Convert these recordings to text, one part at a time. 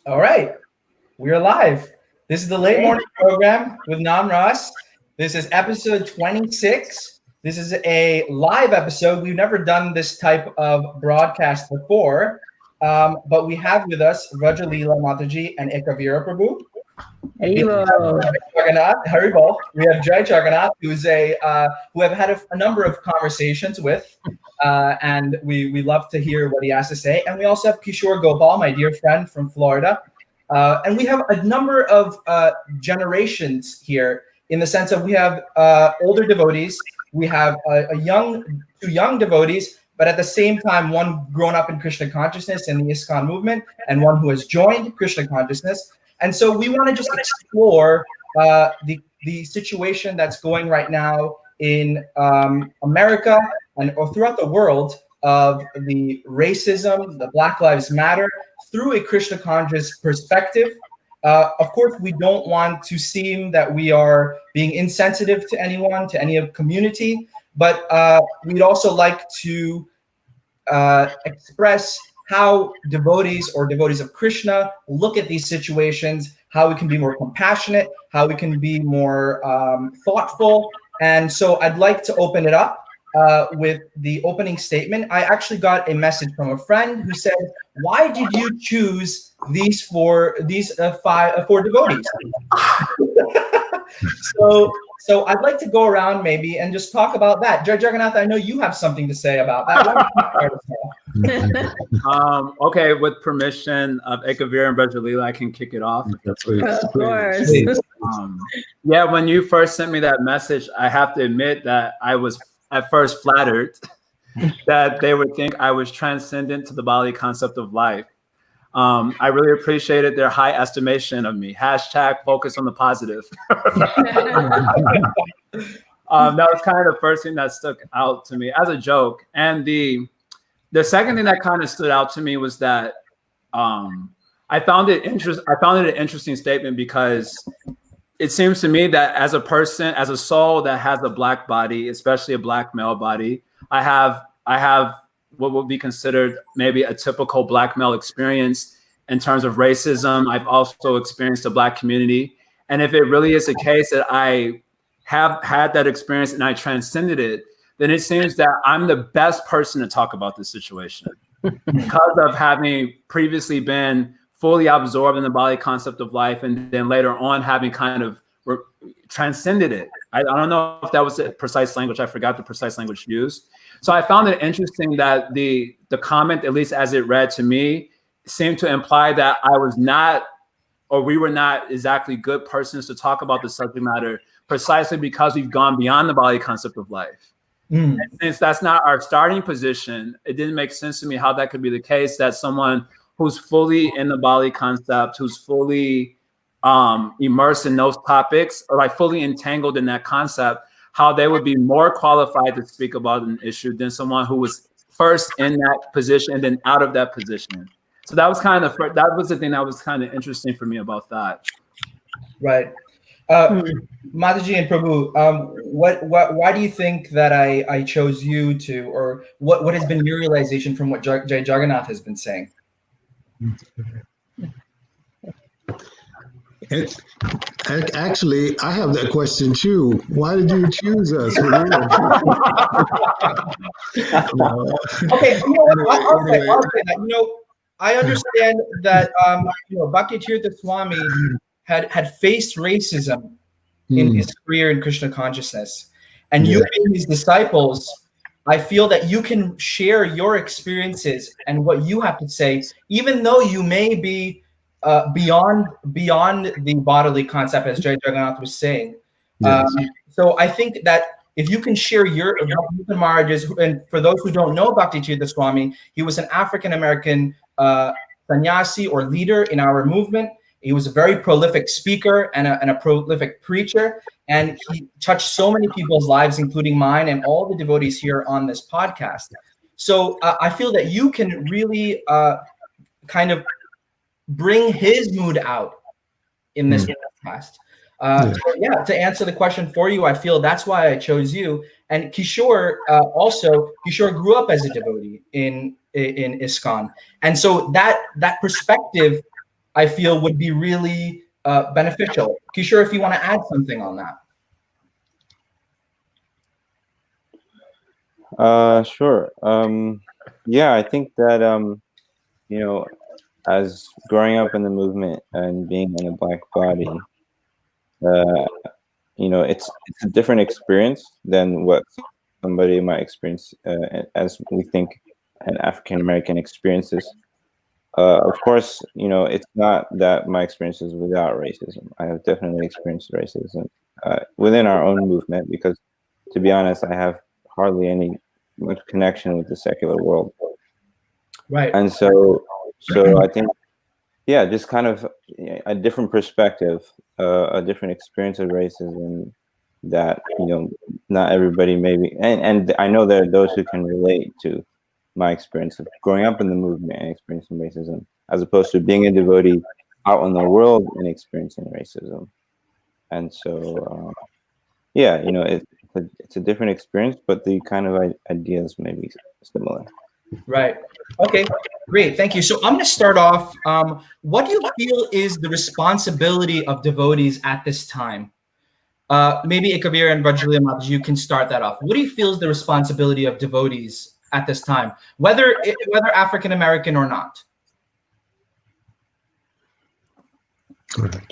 All right, we're live. This is the late morning program with Nam Ross. This is episode 26. This is a live episode. We've never done this type of broadcast before, but we have with us Rajalila Mataji and Ekavira Prabhu. Jagannath, Haribol. We have Jai Jagannath, who's who I've had a number of conversations with, and we love to hear what he has to say. And we also have Kishore Gopal, my dear friend from Florida, and we have a number of generations here in the sense of we have older devotees, we have two young devotees, but at the same time, one grown up in Krishna consciousness and the ISKCON movement, and one who has joined Krishna consciousness. And so we want to just explore the situation that's going right now in America or throughout the world of the racism, the Black Lives Matter, through a Krishna conscious perspective. Of course, we don't want to seem that we are being insensitive to anyone, to any community, but we'd also like to express how devotees or devotees of Krishna look at these situations, how we can be more compassionate, how we can be more thoughtful. And so I'd like to open it up with the opening statement. I actually got a message from a friend who said, "Why did you choose these four devotees?" So I'd like to go around maybe and just talk about that. Jai Jagannath, I know you have something to say about that. Okay, with permission of Ekavir and Brajalila, I can kick it off. Of course. Yeah, when you first sent me that message, I have to admit that I was at first flattered that they would think I was transcendent to the bodily concept of life. I really appreciated their high estimation of me. # focus on the positive. That was kind of the first thing that stuck out to me as a joke. And the second thing that kind of stood out to me was that I found it an interesting statement because it seems to me that as a person, as a soul that has a Black body, especially a Black male body, I have what would be considered maybe a typical Black male experience in terms of racism. I've also experienced a Black community. And if it really is the case that I have had that experience and I transcended it, then it seems that I'm the best person to talk about this situation because of having previously been fully absorbed in the bodily concept of life and then later on having kind of transcended it. I don't know if that was the precise language. I forgot the precise language used. So I found it interesting that the comment, at least as it read to me, seemed to imply that I was not, or we were not exactly good persons to talk about the subject matter precisely because we've gone beyond the bodily concept of life. And since that's not our starting position, it didn't make sense to me how that could be the case that someone who's fully in the bodily concept, who's fully immersed in those topics, or like fully entangled in that concept, how they would be more qualified to speak about an issue than someone who was first in that position and then out of that position. So that was the thing that was kind of interesting for me about that. Right. Mataji and Prabhu, why do you think that I chose you to, or what has been your realization from what Jai Jagannath has been saying? Actually, I have that question too. Why did you choose us? Okay, I'll say that. I understand that Bhakti-Tirtha Swami had faced racism in his career in Krishna consciousness, and you being his disciples, I feel that you can share your experiences and what you have to say, even though you may be beyond the bodily concept, as Jai Jagannath was saying. So I think that if you can share your Maharajas, and for those who don't know Bhakti-Tirtha Swami, he was an African-American sannyasi or leader in our movement. He was a very prolific speaker and a prolific preacher, and he touched so many people's lives, including mine and all the devotees here on this podcast. So I feel that you can really kind of bring his mood out in this podcast. To answer the question for you, I feel that's why I chose you. And Kishore Kishore grew up as a devotee in ISKCON, and so that perspective I feel would be really beneficial. Kishore, if you want to add something on that. Sure. Yeah, I think that you know, as growing up in the movement and being in a Black body, uh, it's a different experience than what somebody might experience as we think an African American experiences. Of course, it's not that my experience is without racism. I have definitely experienced racism within our own movement because, to be honest, I have hardly any much connection with the secular world. Right. And so I think, yeah, just kind of a different perspective, a different experience of racism that, not everybody maybe, and I know there are those who can relate to my experience of growing up in the movement and experiencing racism, as opposed to being a devotee out in the world and experiencing racism. And so, yeah, it's a different experience, but the kind of ideas may be similar. Right. Okay, great. Thank you. So I'm going to start off. What do you feel is the responsibility of devotees at this time? Maybe Ikavir and Vajalila Mataji, you can start that off. What do you feel is the responsibility of devotees at this time, whether African American or not?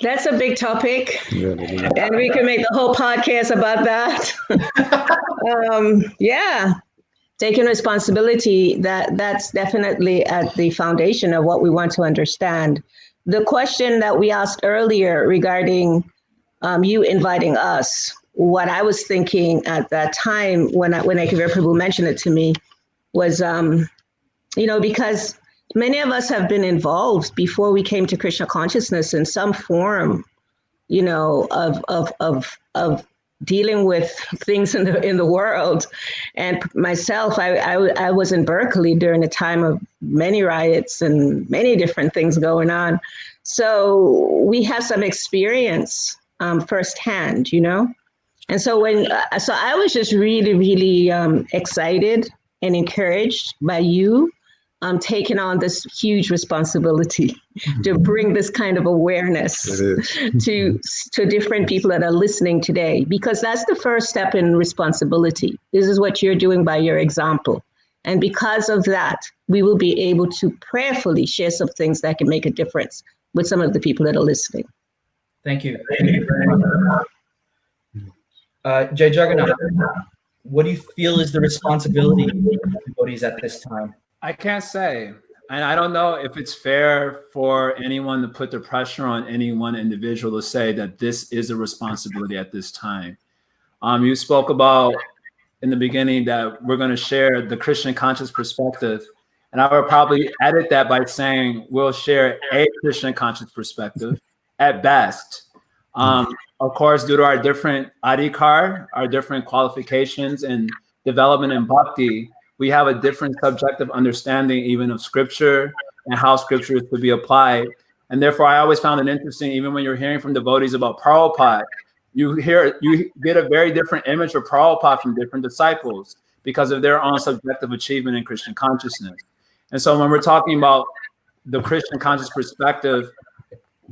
That's a big topic, and we can make the whole podcast about that. Yeah, taking responsibility, that's definitely at the foundation of what we want to understand. The question that we asked earlier regarding you inviting us, what I was thinking at that time when Ekavir Prabhu mentioned it to me was, because many of us have been involved before we came to Krishna consciousness in some form, of dealing with things in the world. And myself, I was in Berkeley during a time of many riots and many different things going on. So we have some experience firsthand, And so so I was just really, really excited and encouraged by you taking on this huge responsibility to bring this kind of awareness to different people that are listening today, because that's the first step in responsibility. This is what you're doing by your example. And because of that, we will be able to prayerfully share some things that can make a difference with some of the people that are listening. Thank you. Thank you very much. Jai Jagannath, what do you feel is the responsibility of devotees at this time? I can't say. And I don't know if it's fair for anyone to put the pressure on any one individual to say that this is a responsibility at this time. You spoke about in the beginning that we're going to share the Christian conscious perspective. And I would probably edit that by saying we'll share a Christian conscious perspective at best. Of course, due to our different adhikar, our different qualifications and development in bhakti, we have a different subjective understanding even of scripture and how scripture is to be applied. And therefore, I always found it interesting, even when you're hearing from devotees about Prabhupada, you get a very different image of Prabhupada from different disciples because of their own subjective achievement in Christian consciousness. And so when we're talking about the Christian conscious perspective,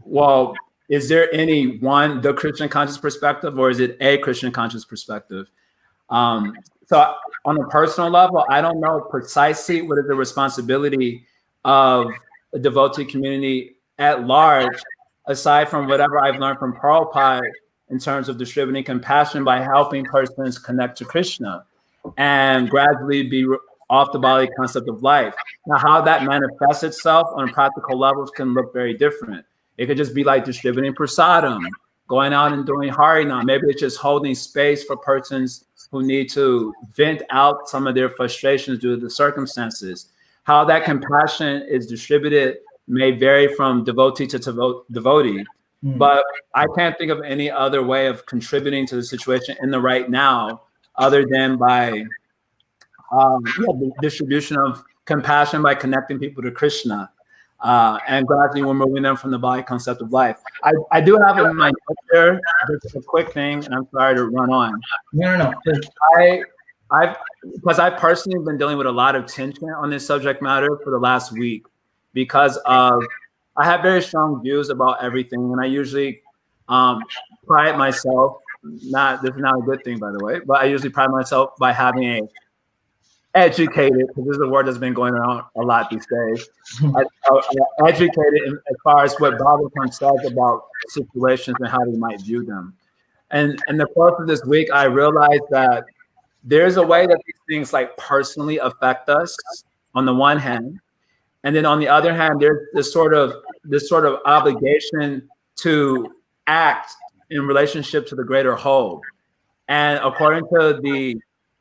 well, is there the Christian conscious perspective, or is it a Christian conscious perspective? So on a personal level, I don't know precisely what is the responsibility of the devotee community at large, aside from whatever I've learned from Prabhupada in terms of distributing compassion by helping persons connect to Krishna and gradually be off the bodily concept of life. Now, how that manifests itself on practical levels can look very different. It could just be like distributing prasadam, going out and doing harinam. Maybe it's just holding space for persons who need to vent out some of their frustrations due to the circumstances. How that compassion is distributed may vary from devotee to devotee, but I can't think of any other way of contributing to the situation in the right now other than by the distribution of compassion by connecting people to Krishna. And gradually we're moving them from the body concept of life. I do have in my notes there just a quick thing, and I'm sorry to run on. No. I've personally been dealing with a lot of tension on this subject matter for the last week because of I have very strong views about everything, and I usually pride myself. Not this is not a good thing, by the way, but I usually pride myself by having a educated, because this is a word that's been going around a lot these days. Educated as far as what Bible says about situations and how we might view them. And in the course of this week, I realized that there's a way that these things like personally affect us on the one hand, and then on the other hand, there's this sort of obligation to act in relationship to the greater whole. And according to the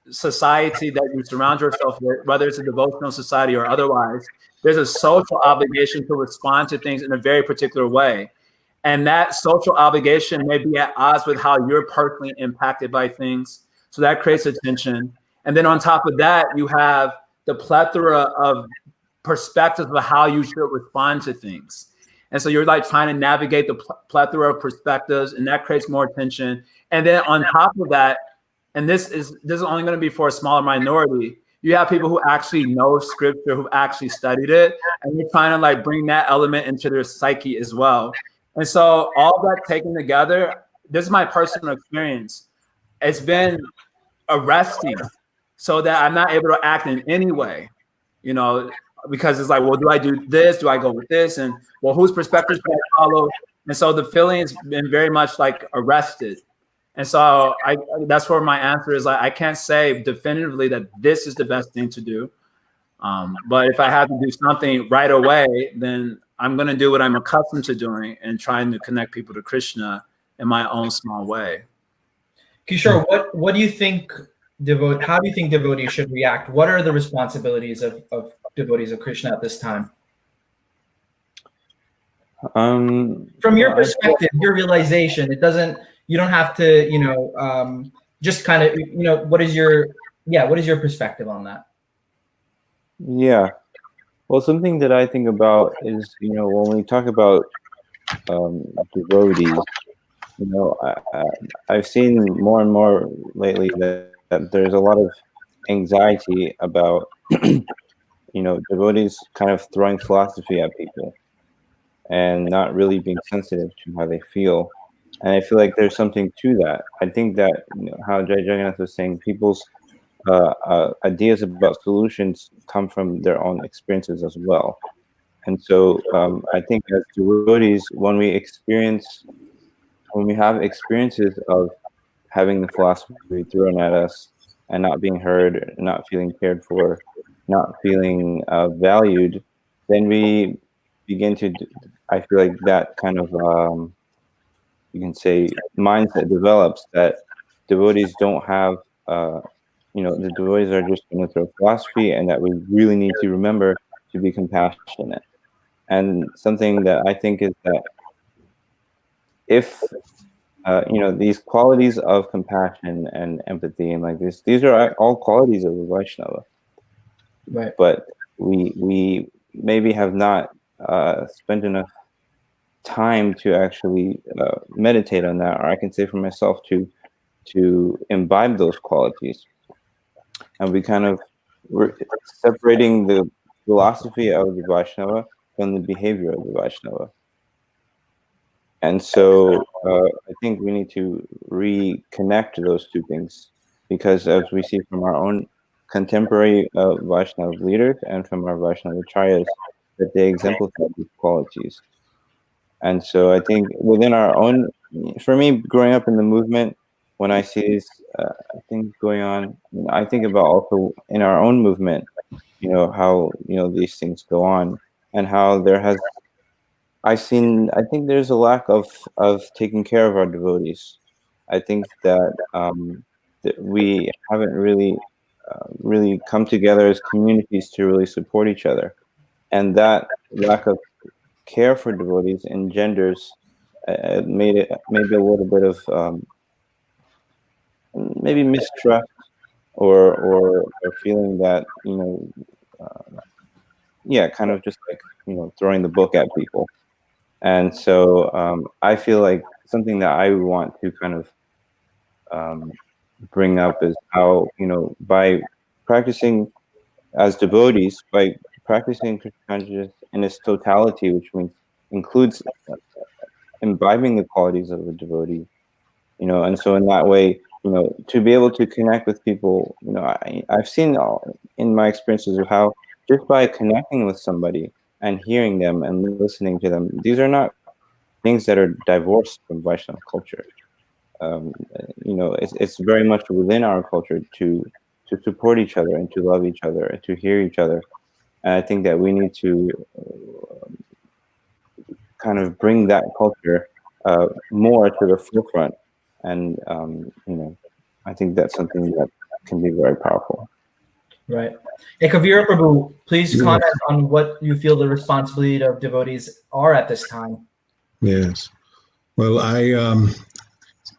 society that you surround yourself with, whether it's a devotional society or otherwise, there's a social obligation to respond to things in a very particular way. And that social obligation may be at odds with how you're personally impacted by things. So that creates a tension. And then on top of that, you have the plethora of perspectives of how you should respond to things. And so you're like trying to navigate the plethora of perspectives, and that creates more tension. And then on top of that, and this is only going to be for a smaller minority, you have people who actually know scripture, who actually studied it, and you're trying to like bring that element into their psyche as well. And so all that taken together, this is my personal experience. It's been arresting, so that I'm not able to act in any way, because it's like, well, do I do this? Do I go with this? And well, whose perspective do I follow? And so the feeling's been very much like arrested. And so that's where my answer is. Like, I can't say definitively that this is the best thing to do. But if I have to do something right away, then I'm going to do what I'm accustomed to doing and trying to connect people to Krishna in my own small way. Kishore, what do you think how do you think devotees should react? What are the responsibilities of devotees of Krishna at this time? From your perspective, your realization, you don't have to, just kind of, what is your perspective on that? Yeah. Well, something that I think about is, when we talk about devotees, I've seen more and more lately that there's a lot of anxiety about, devotees kind of throwing philosophy at people and not really being sensitive to how they feel. And I feel like there's something to that. I think that how Jai Jagannath was saying, people's ideas about solutions come from their own experiences as well. And so I think as devotees, when we have experiences of having the philosophy thrown at us and not being heard, not feeling cared for, not feeling valued, then we begin to, I feel like that kind of, you can say, mindset develops that devotees don't have, the devotees are just going to throw philosophy, and that we really need to remember to be compassionate. And something that I think is that if these qualities of compassion and empathy and like this, these are all qualities of a Vaishnava. Right. But we maybe have not spent enough time to actually meditate on that, or I can say for myself to imbibe those qualities. And we're separating the philosophy of the Vaishnava from the behavior of the Vaishnava. And so I think we need to reconnect those two things, because as we see from our own contemporary Vaishnava leaders and from our Vaishnava acharyas, that they exemplify these qualities. And so I think within our own, for me, growing up in the movement, when I see these things going on, I think about also in our own movement, how, these things go on, and how I think there's a lack of taking care of our devotees. I think that, that we haven't really come together as communities to really support each other. And that lack of care for devotees engenders maybe a little bit of maybe mistrust or feeling that kind of just like throwing the book at people. And so I feel like something that I want to kind of bring up is how by practicing as devotees, by practicing Krishna consciousness in its totality, which means includes imbibing the qualities of a devotee, and so in that way, to be able to connect with people, I've seen in my experiences of how just by connecting with somebody and hearing them and listening to them, these are not things that are divorced from Vaishnava culture. It's very much within our culture to support each other and to love each other and to hear each other. And I think that we need to kind of bring that culture more to the forefront. And, I think that's something that can be very powerful. Right. Hey, Kavira Prabhu, please comment on what you feel the responsibility of devotees are at this time. Yes. Well,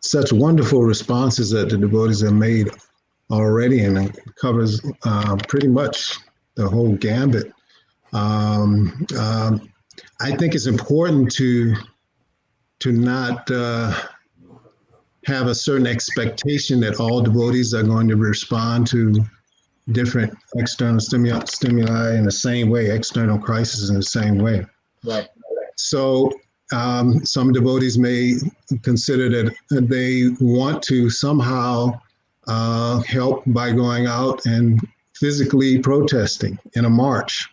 such wonderful responses that the devotees have made already, and it covers pretty much the whole gambit. I think it's important to not have a certain expectation that all devotees are going to respond to different external stimuli in the same way, external crises in the same way. Right. So some devotees may consider that they want to somehow help by going out and physically protesting in a march.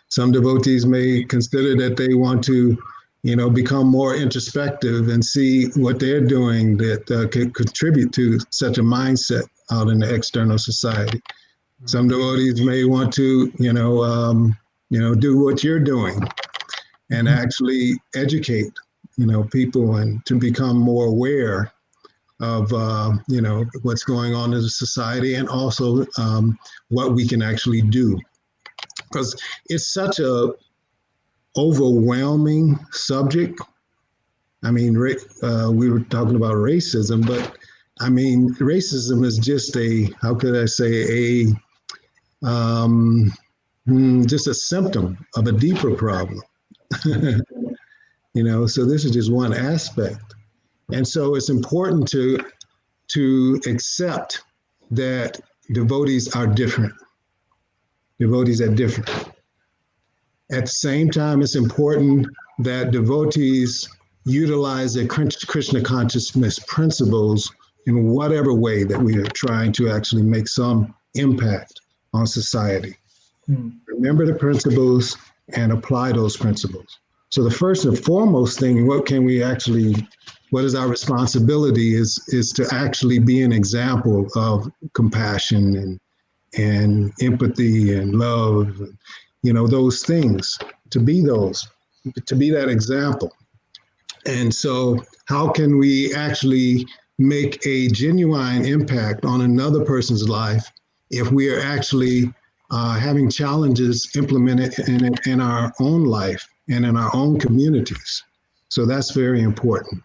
Some devotees may consider that they want to, become more introspective and see what they're doing that can contribute to such a mindset out in the external society. Some devotees may want to, do what you're doing and actually educate, people and to become more aware of, what's going on in the society and also what we can actually do. Because it's such a overwhelming subject. I mean, we were talking about racism, but I mean, racism is just just a symptom of a deeper problem. So this is just one aspect. And so it's important to accept that devotees are different. Devotees are different. At the same time, it's important that devotees utilize their Krishna consciousness principles in whatever way that we are trying to actually make some impact on society. Remember the principles and apply those principles. So the first and foremost thing, what is our responsibility is to actually be an example of compassion and empathy and love, those things, to be that example. And so how can we actually make a genuine impact on another person's life if we are actually having challenges implemented in our own life and in our own communities? So that's very important.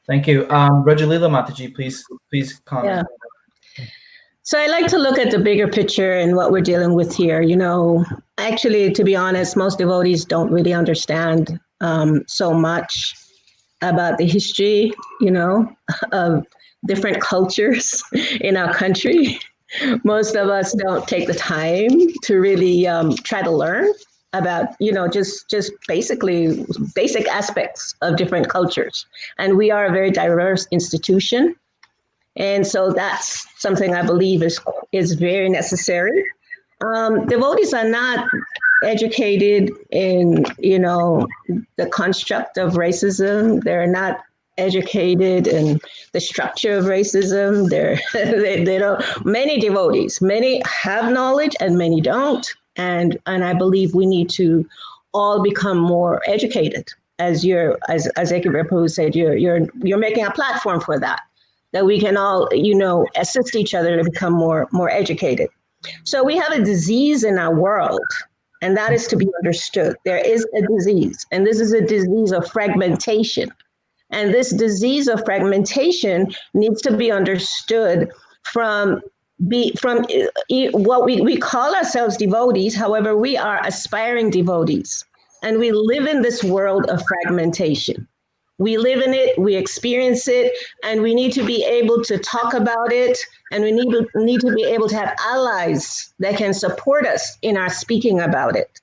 Thank you. Rajalila Mataji, please comment. Yeah. So I like to look at the bigger picture and what we're dealing with here. Actually, to be honest, most devotees don't really understand so much about the history, of different cultures in our country. Most of us don't take the time to really try to learn about, just basically basic aspects of different cultures. And we are a very diverse institution. And so that's something I believe is very necessary. Devotees are not educated in, the construct of racism. They're not educated in the structure of racism. They don't. Many devotees, many have knowledge and many don't. And I believe we need to all become more educated. As Ekavira Prabhu said, you're making a platform for that we can all, assist each other to become more educated. So we have a disease in our world, and that is to be understood. There is a disease, and this is a disease of fragmentation. And this disease of fragmentation needs to be understood from what we call ourselves devotees. However, we are aspiring devotees, and we live in this world of fragmentation. We live in it, we experience it, and we need to be able to talk about it, and we need to be able to have allies that can support us in our speaking about it.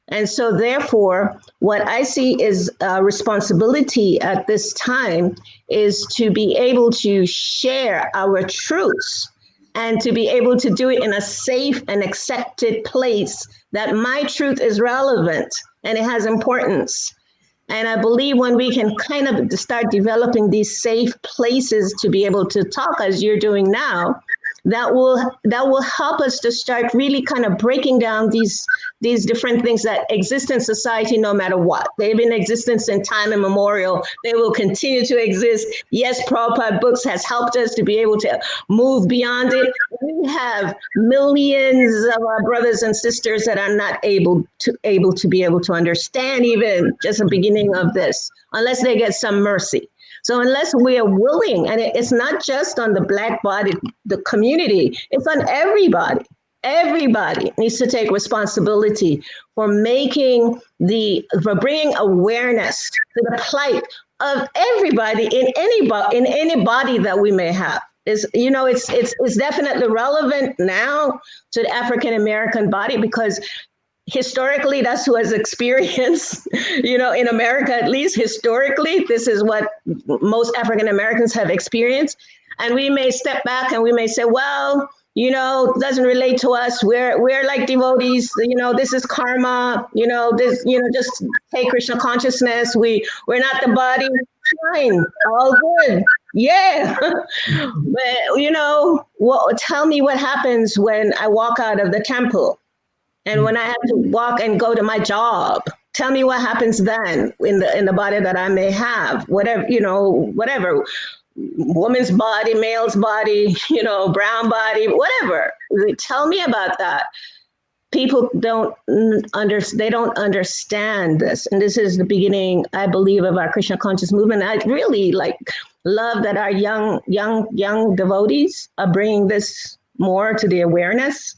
And so, therefore, what I see is responsibility at this time is to be able to share our truths and to be able to do it in a safe and accepted place that my truth is relevant and it has importance. And I believe when we can kind of start developing these safe places to be able to talk as you're doing now, that will help us to start really kind of breaking down these different things that exist in society no matter what. They've been in existence in time immemorial. They will continue to exist. Yes, Prabhupada books has helped us to be able to move beyond it. We have millions of our brothers and sisters that are not able to be able to understand even just the beginning of this, unless they get some mercy. So unless we are willing, and it's not just on the Black body, the community, it's on everybody. Everybody needs to take responsibility for bringing awareness to the plight of everybody in any body that we may have. It's definitely relevant now to the African American body because historically, that's who has experienced, in America, at least historically, this is what most African Americans have experienced. And we may step back and we may say, well, it doesn't relate to us. We're like devotees, this is karma, just take Krishna consciousness. We're not the body. Fine, all good. Yeah. But, tell me what happens when I walk out of the temple. And when I have to walk and go to my job, tell me what happens then in the body that I may have, whatever, woman's body, male's body, brown body, whatever. Tell me about that. People don't understand this. And this is the beginning, I believe, of our Krishna conscious movement. I really love that our young devotees are bringing this more to the awareness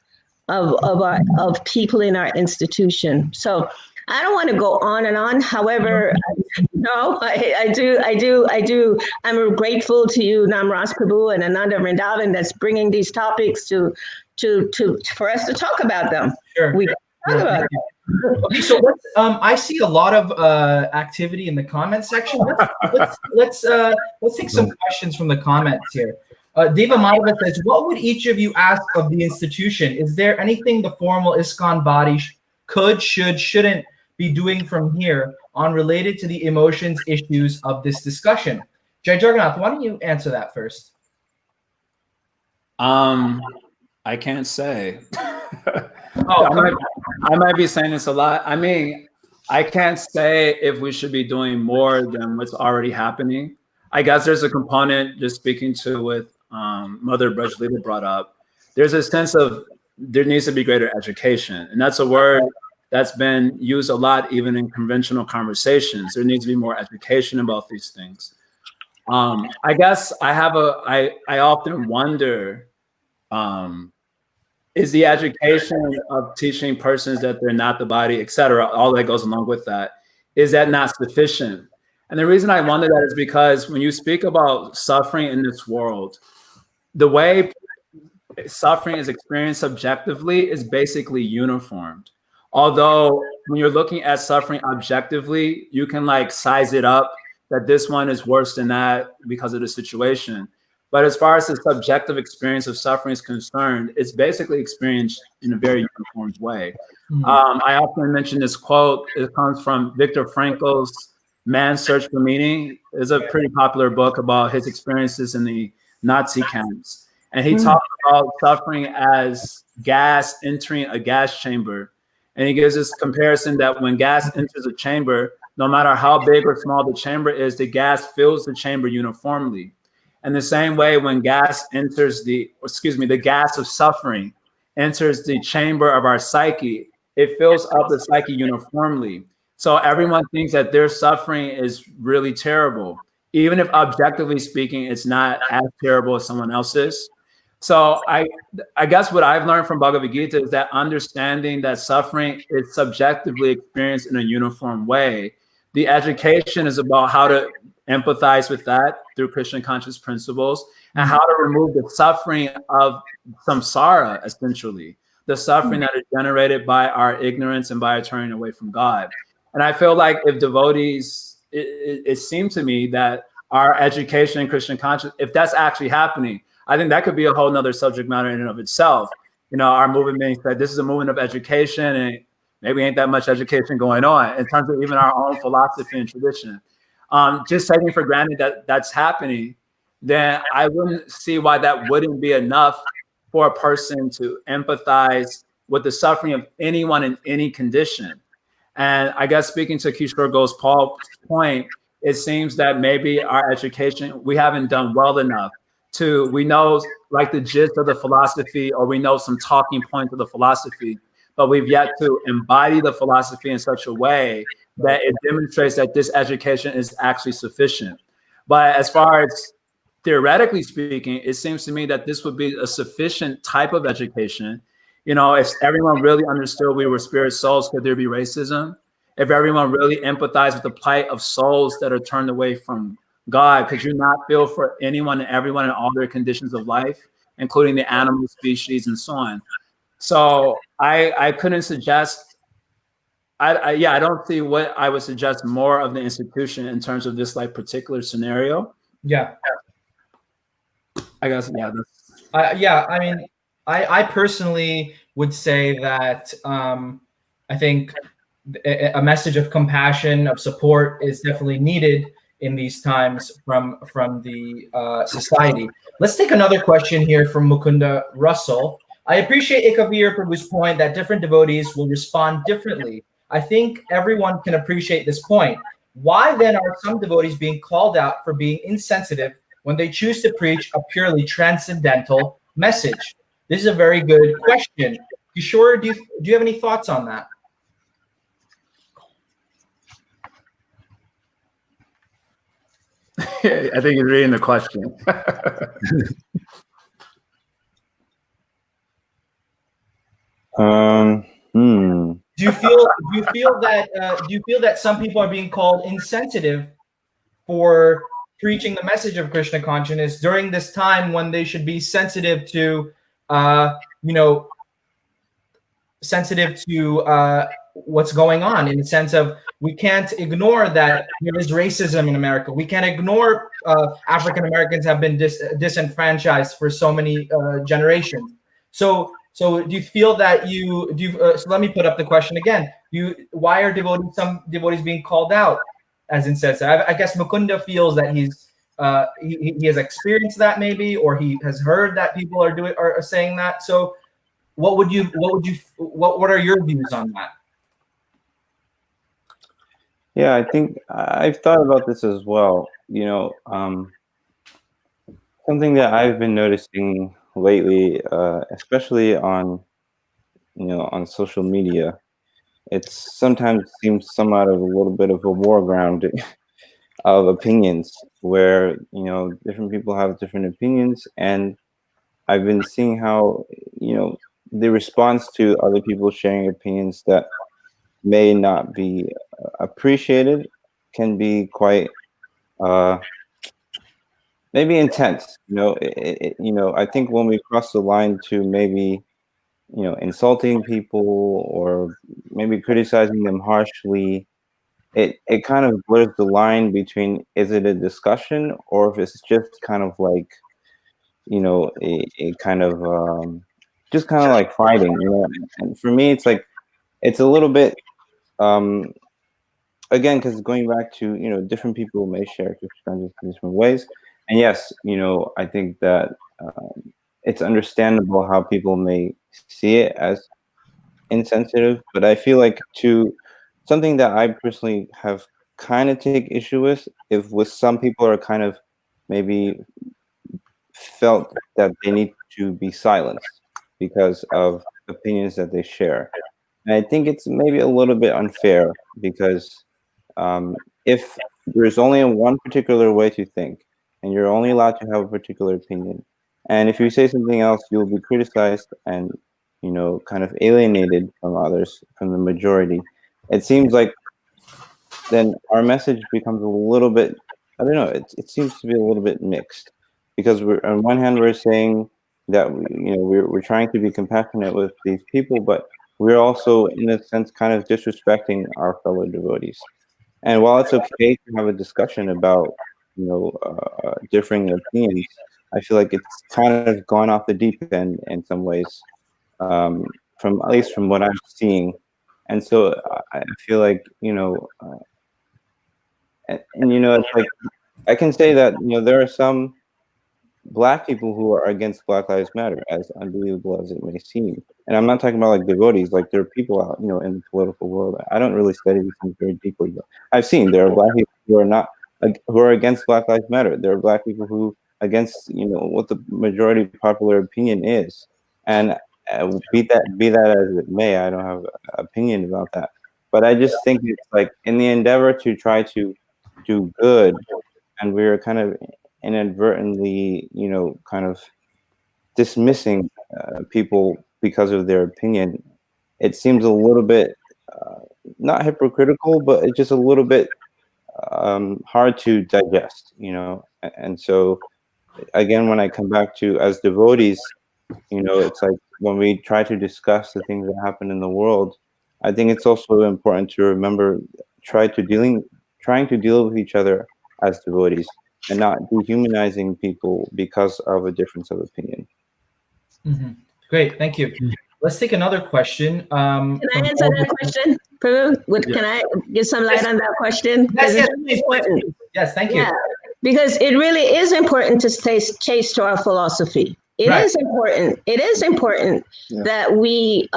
of people in our institution. So I don't want to go on and on. However, I do. I'm grateful to you, Namras Prabhu and Ananda Vrindavan, that's bringing these topics for us to talk about them. Sure. We talk about them. Okay, so I see a lot of activity in the comment section. Let's take some questions from the comments here. Deva Madhava says, what would each of you ask of the institution? Is there anything the formal ISKCON body shouldn't be doing from here on related to the emotions issues of this discussion? Jai Jagannath, why don't you answer that first? I can't say. I might be saying this a lot. I mean, I can't say if we should be doing more than what's already happening. I guess there's a component, just speaking to what Mother Brajlita brought up. There's a sense of there needs to be greater education. And that's a word that's been used a lot, even in conventional conversations. There needs to be more education about these things. I guess I often wonder, is the education of teaching persons that they're not the body, et cetera, all that goes along with that, is that not sufficient? And the reason I wonder that is because when you speak about suffering in this world, the way suffering is experienced subjectively is basically uniformed. Although when you're looking at suffering objectively, you can size it up that this one is worse than that because of the situation. But as far as the subjective experience of suffering is concerned, it's basically experienced in a very uniformed way. I often mention this quote. It comes from Viktor Frankl's Man's Search for Meaning. Is a pretty popular book about his experiences in the Nazi camps. And he talks about suffering as gas entering a gas chamber. And he gives this comparison that when gas enters a chamber, no matter how big or small the chamber is, the gas fills the chamber uniformly. And the same way when gas enters the gas of suffering enters the chamber of our psyche, it fills up the psyche uniformly. So everyone thinks that their suffering is really terrible, even if objectively speaking, it's not as terrible as someone else's. So I guess what I've learned from Bhagavad Gita is that understanding that suffering is subjectively experienced in a uniform way. The education is about how to empathize with that through Krishna conscious principles and how to remove the suffering of samsara, essentially. the suffering that is generated by our ignorance and by our turning away from God. And I feel like if devotees, it seemed to me that our education in Christian consciousness, if that's actually happening, I think that could be a whole nother subject matter in and of itself. Our movement being said, this is a movement of education, and maybe ain't that much education going on in terms of even our own philosophy and tradition. Just taking for granted that that's happening, then I wouldn't see why that wouldn't be enough for a person to empathize with the suffering of anyone in any condition. And I guess speaking to Kishore Ghosh Paul's point, it seems that maybe our education, we haven't done well enough we know like the gist of the philosophy, or we know some talking points of the philosophy, but we've yet to embody the philosophy in such a way that it demonstrates that this education is actually sufficient. But as far as theoretically speaking, it seems to me that this would be a sufficient type of education. If everyone really understood we were spirit souls, could there be racism? If everyone really empathized with the plight of souls that are turned away from God, could you not feel for anyone and everyone in all their conditions of life, including the animal species and so on? So I couldn't suggest, I don't see what I would suggest more of the institution in terms of this like particular scenario. Yeah. I guess, yeah. I mean, I personally would say that I think a message of compassion, of support is definitely needed in these times from the society. Let's take another question here from Mukunda Russell. I appreciate Ekavir Prabhu's point that different devotees will respond differently. I think everyone can appreciate this point. Why then are some devotees being called out for being insensitive when they choose to preach a purely transcendental message? This is a very good question. Kishore, do you have any thoughts on that? I think he's reading the question. Do you feel that some people are being called insensitive for preaching the message of Krishna consciousness during this time when they should be sensitive to what's going on, in the sense of we can't ignore that there is racism in America. We can't ignore African Americans have been disenfranchised for so many generations. So do you feel that so let me put up the question again. Why are some devotees being called out as insensitive? I guess Mukunda feels that he has experienced that maybe, or he has heard that people are saying that. So what are your views on that? Yeah, I think I've thought about this as well. Something that I've been noticing lately, especially on social media, it sometimes seems somewhat of a little bit of a war ground of opinions, where different people have different opinions, and I've been seeing how the response to other people sharing opinions that may not be appreciated can be quite maybe intense. I think when we cross the line to maybe insulting people or maybe criticizing them harshly, it kind of blurs the line between, is it a discussion or if it's just kind of like a kind of just kind of like fighting. And for me, it's like it's a little bit again, because going back to different people may share Christianity in different ways, and yes, I think that it's understandable how people may see it as insensitive, but I feel like something that I personally have kind of take issue with some people are kind of maybe felt that they need to be silenced because of opinions that they share. And I think it's maybe a little bit unfair because if there's only one particular way to think and you're only allowed to have a particular opinion, and if you say something else, you'll be criticized and kind of alienated from others, from the majority. It seems like then our message becomes a little bit, I don't know, it seems to be a little bit mixed, because on one hand we're saying that we're trying to be compassionate with these people, but we're also, in a sense, kind of disrespecting our fellow devotees. And while it's okay to have a discussion about differing opinions, I feel like it's kind of gone off the deep end in some ways, from at least from what I'm seeing. And so I feel like it's like I can say that there are some Black people who are against Black Lives Matter, as unbelievable as it may seem. And I'm not talking about like devotees, like there are people out, in the political world. I don't really study these things very deeply, but I've seen there are Black people who are not, who are against Black Lives Matter. There are Black people who against, what the majority popular opinion is. And be that as it may, I don't have an opinion about that. But I just think it's like in the endeavor to try to do good, and we're kind of inadvertently, kind of dismissing people because of their opinion. It seems a little bit not hypocritical, but it's just a little bit hard to digest, And so, again, when I come back to as devotees, it's like when we try to discuss the things that happen in the world, I think it's also important to remember trying to deal with each other as devotees, and not dehumanizing people because of a difference of opinion. Mm-hmm. Great, thank you. Let's take another question. Can I answer that question, Prabhu? Can I give some light on that question? Yes, thank you. Yeah, because it really is important to stay chaste to our philosophy. It is important. It is important that we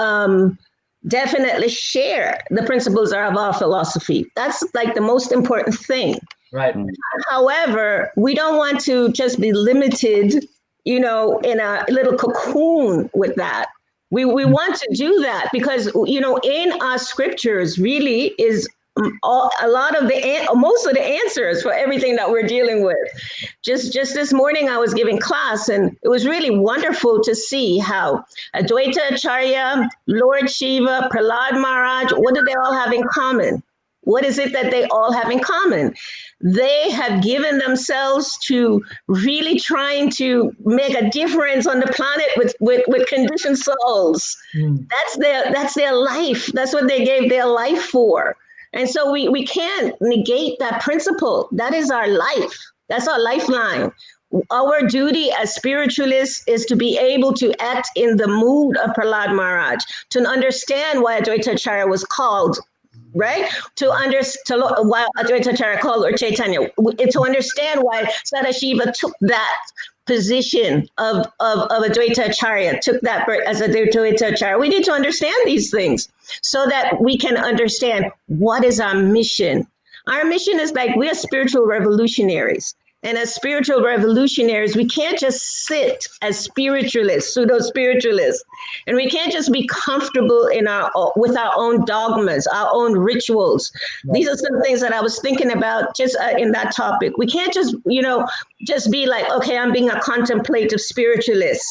definitely share the principles of our philosophy. That's like the most important thing. Right. However, we don't want to just be limited, in a little cocoon with that. We want to do that because, in our scriptures really is most of the answers for everything that we're dealing with. Just this morning, I was giving class, and it was really wonderful to see how Advaita Acharya, Lord Shiva, Prahlad Maharaj, what do they all have in common? What is it that they all have in common? They have given themselves to really trying to make a difference on the planet with conditioned souls. That's their life. That's what they gave their life for. And so we can't negate that principle. That is our life. That's our lifeline. Our duty as spiritualists is to be able to act in the mood of Prahlad Maharaj, to understand why Advaita Acharya was called, right? Why Advaita Acharya called Lord Chaitanya, to understand why Sadashiva took that position of Advaita Acharya, took that as Advaita Acharya. We need to understand these things so that we can understand what is our mission. Our mission is like we are spiritual revolutionaries. And as spiritual revolutionaries, we can't just sit as spiritualists, pseudo-spiritualists, and we can't just be comfortable with our own dogmas, our own rituals. Right. These are some things that I was thinking about just in that topic. We can't just, just be like, okay, I'm being a contemplative spiritualist.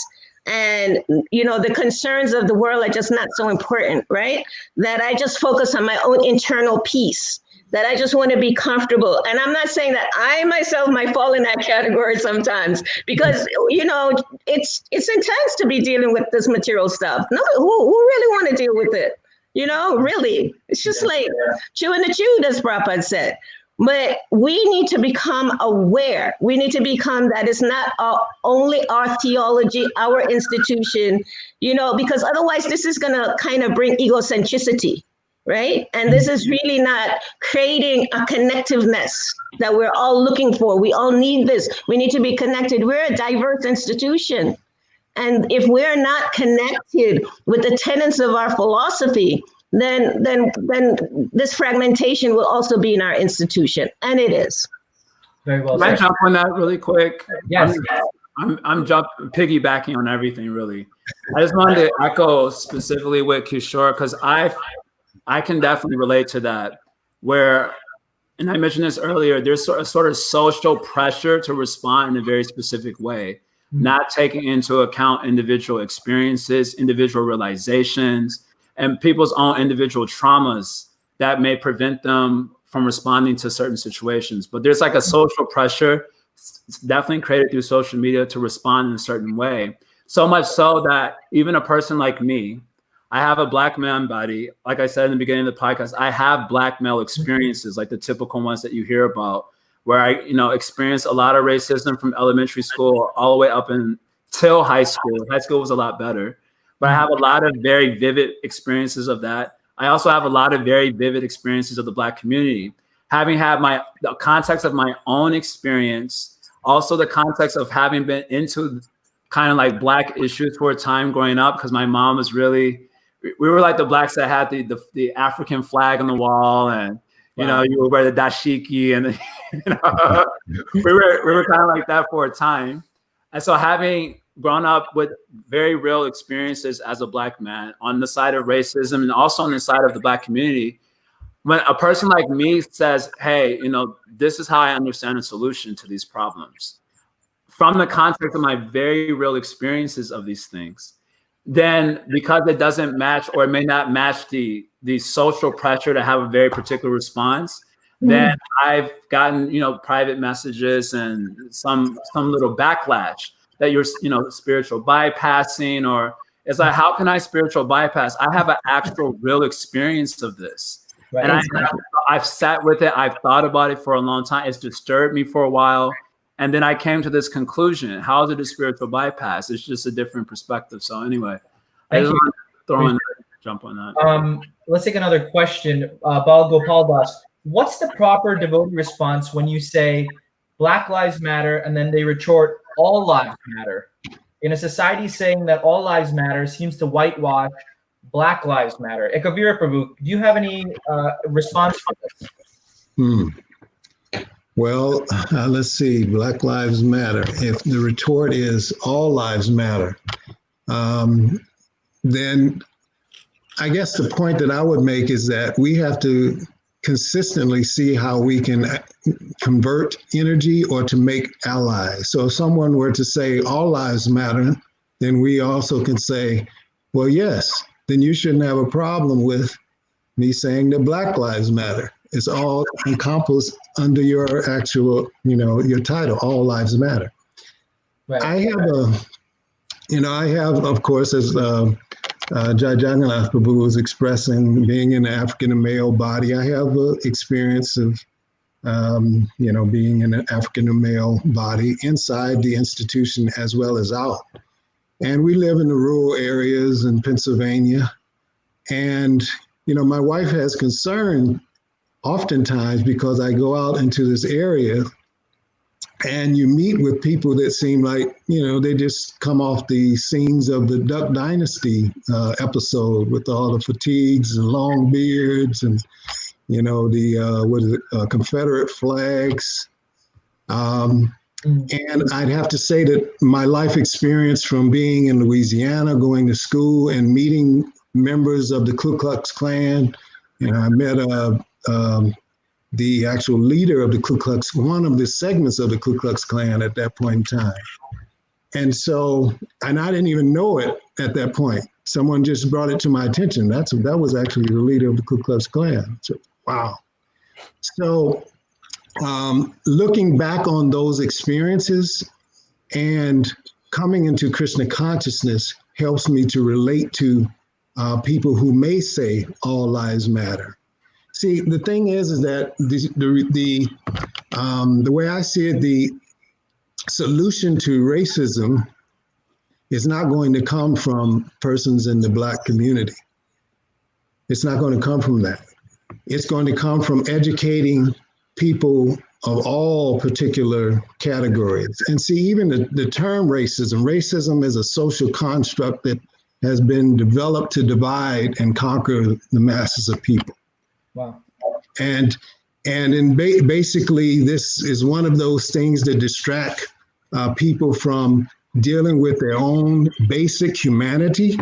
And, the concerns of the world are just not so important, right? That I just focus on my own internal peace. That I just want to be comfortable. And I'm not saying that I myself might fall in that category sometimes because, it's intense to be dealing with this material stuff. No, who really want to deal with it? Really, it's just like chewing the chew, as Prabhupada said. But we need to become aware. We need to become that it's not only our theology, our institution, because otherwise this is going to kind of bring egocentricity. Right? And this is really not creating a connectiveness that we're all looking for. We all need this. We need to be connected. We're a diverse institution. And if we're not connected with the tenets of our philosophy, then this fragmentation will also be in our institution. And it is. Very well. Can I jump on that really quick? Yes. I'm piggybacking on everything, really. I just wanted to echo specifically with Kishore, because I can definitely relate to that, where, and I mentioned this earlier, there's a sort of social pressure to respond in a very specific way, not taking into account individual experiences, individual realizations, and people's own individual traumas that may prevent them from responding to certain situations. But there's like a social pressure, it's definitely created through social media, to respond in a certain way. So much so that even a person like me, I have a black man body. Like I said in the beginning of the podcast, I have black male experiences, like the typical ones that you hear about, where I, experienced a lot of racism from elementary school all the way up until high school. High school was a lot better, but I have a lot of very vivid experiences of that. I also have a lot of very vivid experiences of the Black community. Having had the context of my own experience, also the context of having been into kind of like Black issues for a time growing up, because my mom was really, we were like the Blacks that had the African flag on the wall, and you would wear the dashiki, and we were kind of like that for a time. And so having grown up with very real experiences as a Black man on the side of racism and also on the side of the Black community, when a person like me says, hey, this is how I understand a solution to these problems, from the context of my very real experiences of these things, then because it doesn't match, or it may not match the social pressure to have a very particular response, then I've gotten, private messages and some little backlash that you're, spiritual bypassing, or it's like, how can I spiritual bypass? I have an actual real experience of this. Right. And I've sat with it. I've thought about it for a long time. It's disturbed me for a while. And then I came to this conclusion. How is it a spiritual bypass? It's just a different perspective. So anyway, I just want to jump on that. Let's take another question. Bal Gopal Das, what's the proper devotee response when you say Black Lives Matter and then they retort all lives matter? In a society saying that all lives matter seems to whitewash Black Lives Matter. Ekavira Prabhu, do you have any response to this? Well, let's see. Black Lives Matter. If the retort is all lives matter, then I guess the point that I would make is that we have to consistently see how we can convert energy or to make allies. So if someone were to say all lives matter, then we also can say, well, yes, then you shouldn't have a problem with me saying that Black Lives Matter. It's all encompassed under your actual, your title, All Lives Matter. Right. I have, of course, as Jai Jagannath Prabhu was expressing, being in an African male body, I have an experience of, being in an African male body inside the institution as well as out. And we live in the rural areas in Pennsylvania. And, my wife has concern oftentimes because I go out into this area and you meet with people that seem like, they just come off the scenes of the Duck Dynasty episode with all the fatigues and long beards and, the Confederate flags. And I'd have to say that my life experience from being in Louisiana, going to school and meeting members of the Ku Klux Klan, I met the actual leader of the Ku Klux, one of the segments of the Ku Klux Klan at that point in time. And so, and I didn't even know it at that point. Someone just brought it to my attention. That was actually the leader of the Ku Klux Klan. So, wow. So looking back on those experiences and coming into Krishna consciousness helps me to relate to people who may say all lives matter. See, the thing is that the way I see it, the solution to racism is not going to come from persons in the Black community. It's not going to come from that. It's going to come from educating people of all particular categories. And see, even the term racism is a social construct that has been developed to divide and conquer the masses of people. Wow. And basically, this is one of those things that distract people from dealing with their own basic humanity.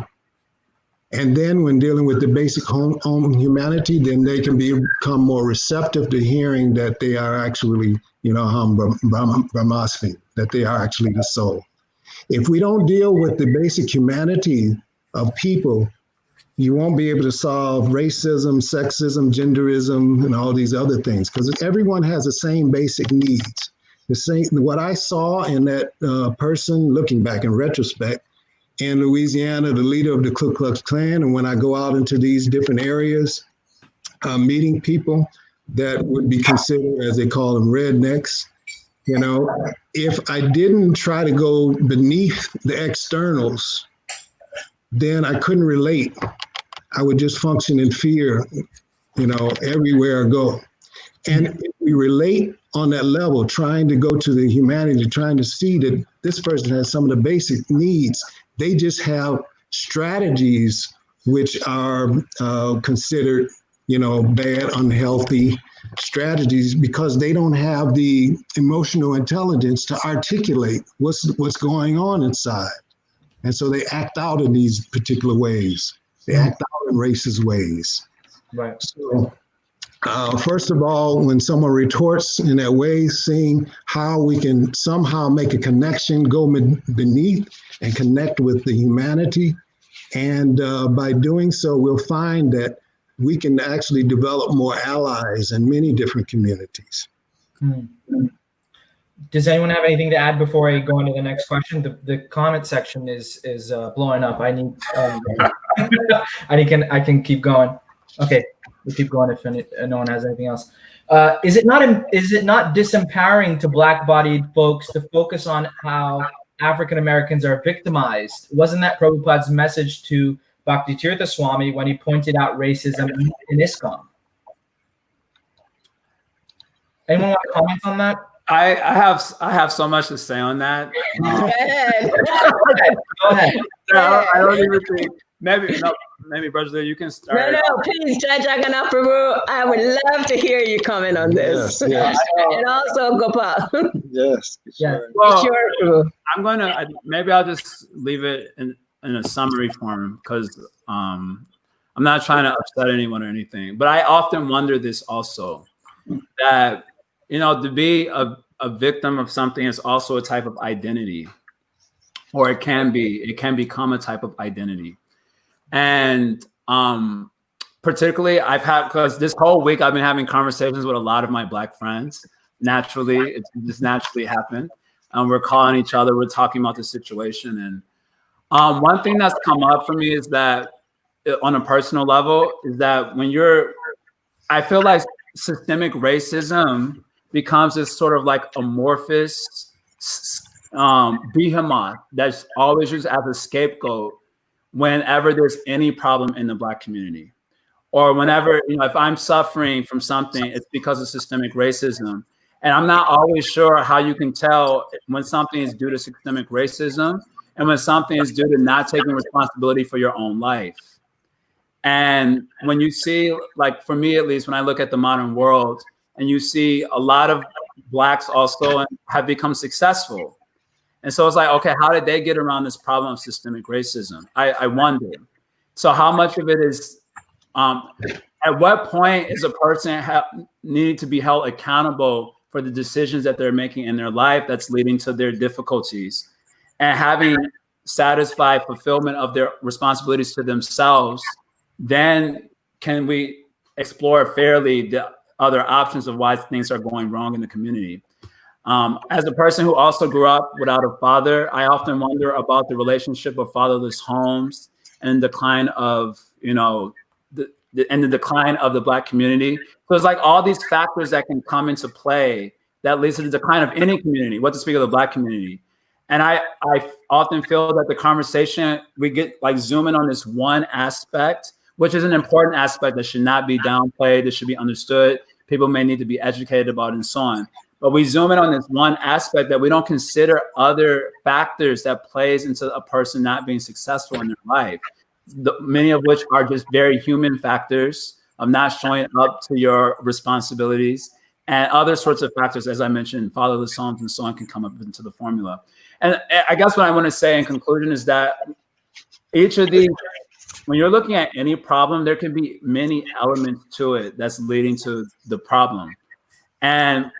And then when dealing with the basic own humanity, then they can become more receptive to hearing that they are actually, Brahmasmi, that they are actually the soul. If we don't deal with the basic humanity of people, you won't be able to solve racism, sexism, genderism, and all these other things, because everyone has the same basic needs. The same, what I saw in that person, looking back in retrospect, in Louisiana, the leader of the Ku Klux Klan. And when I go out into these different areas, meeting people that would be considered, as they call them, rednecks, you know, if I didn't try to go beneath the externals, then I couldn't relate. I would just function in fear, you know, everywhere I go. And if we relate on that level, trying to go to the humanity, trying to see that this person has some of the basic needs, they just have strategies which are considered, you know, bad, unhealthy strategies because they don't have the emotional intelligence to articulate what's going on inside. And so they act out in these particular ways. They act out in racist ways. Right. So first of all, when someone retorts in that way, seeing how we can somehow make a connection, go beneath and connect with the humanity. And by doing so, we'll find that we can actually develop more allies in many different communities. Does anyone have anything to add before I go into the next question? The comment section is blowing up. I need I can keep going. Okay, we'll keep going if no one has anything else. Is it not disempowering to black-bodied folks to focus on how African Americans are victimized? Wasn't that Prabhupada's message to Bhaktitirtha Swami when he pointed out racism in ISKCON? Anyone want to comment on that? I have so much to say on that. Go ahead. Go ahead. No, I don't even think maybe Brother, you can start. No, please, Judge Jagannath Prabhu, I would love to hear you comment on this. Yes. And also Gopal. Yes. Yeah. Well, Sure, Prabhu. I'm gonna maybe I'll just leave it in a summary form because I'm not trying to upset anyone or anything. But I often wonder this also, that you know, to be a victim of something is also a type of identity, or it can become a type of identity. And particularly because this whole week I've been having conversations with a lot of my Black friends. Naturally, it just naturally happened. We're calling each other, we're talking about the situation. And one thing that's come up for me is that on a personal level is that I feel like systemic racism becomes this sort of like amorphous behemoth that's always used as a scapegoat whenever there's any problem in the Black community, or whenever, you know, if I'm suffering from something, it's because of systemic racism. And I'm not always sure how you can tell when something is due to systemic racism and when something is due to not taking responsibility for your own life. And when you see, like for me at least, when I look at the modern world and you see a lot of Blacks also have become successful. And so it's like, okay, how did they get around this problem of systemic racism? I wonder. So how much of it is, at what point is a person needing to be held accountable for the decisions that they're making in their life that's leading to their difficulties, and having satisfied fulfillment of their responsibilities to themselves, then can we explore fairly the other options of why things are going wrong in the community. As a person who also grew up without a father, I often wonder about the relationship of fatherless homes and the decline of, you know, the decline of the Black community. So it's like all these factors that can come into play that leads to the decline of any community, what to speak of the Black community. And I often feel that the conversation, we get like zoom in on this one aspect, which is an important aspect that should not be downplayed, that should be understood. People may need to be educated about and so on. But we zoom in on this one aspect that we don't consider other factors that plays into a person not being successful in their life. Many of which are just very human factors of not showing up to your responsibilities, and other sorts of factors, as I mentioned, fatherless homes and so on, can come up into the formula. And I guess what I want to say in conclusion is that each of these, when you're looking at any problem, there can be many elements to it that's leading to the problem. And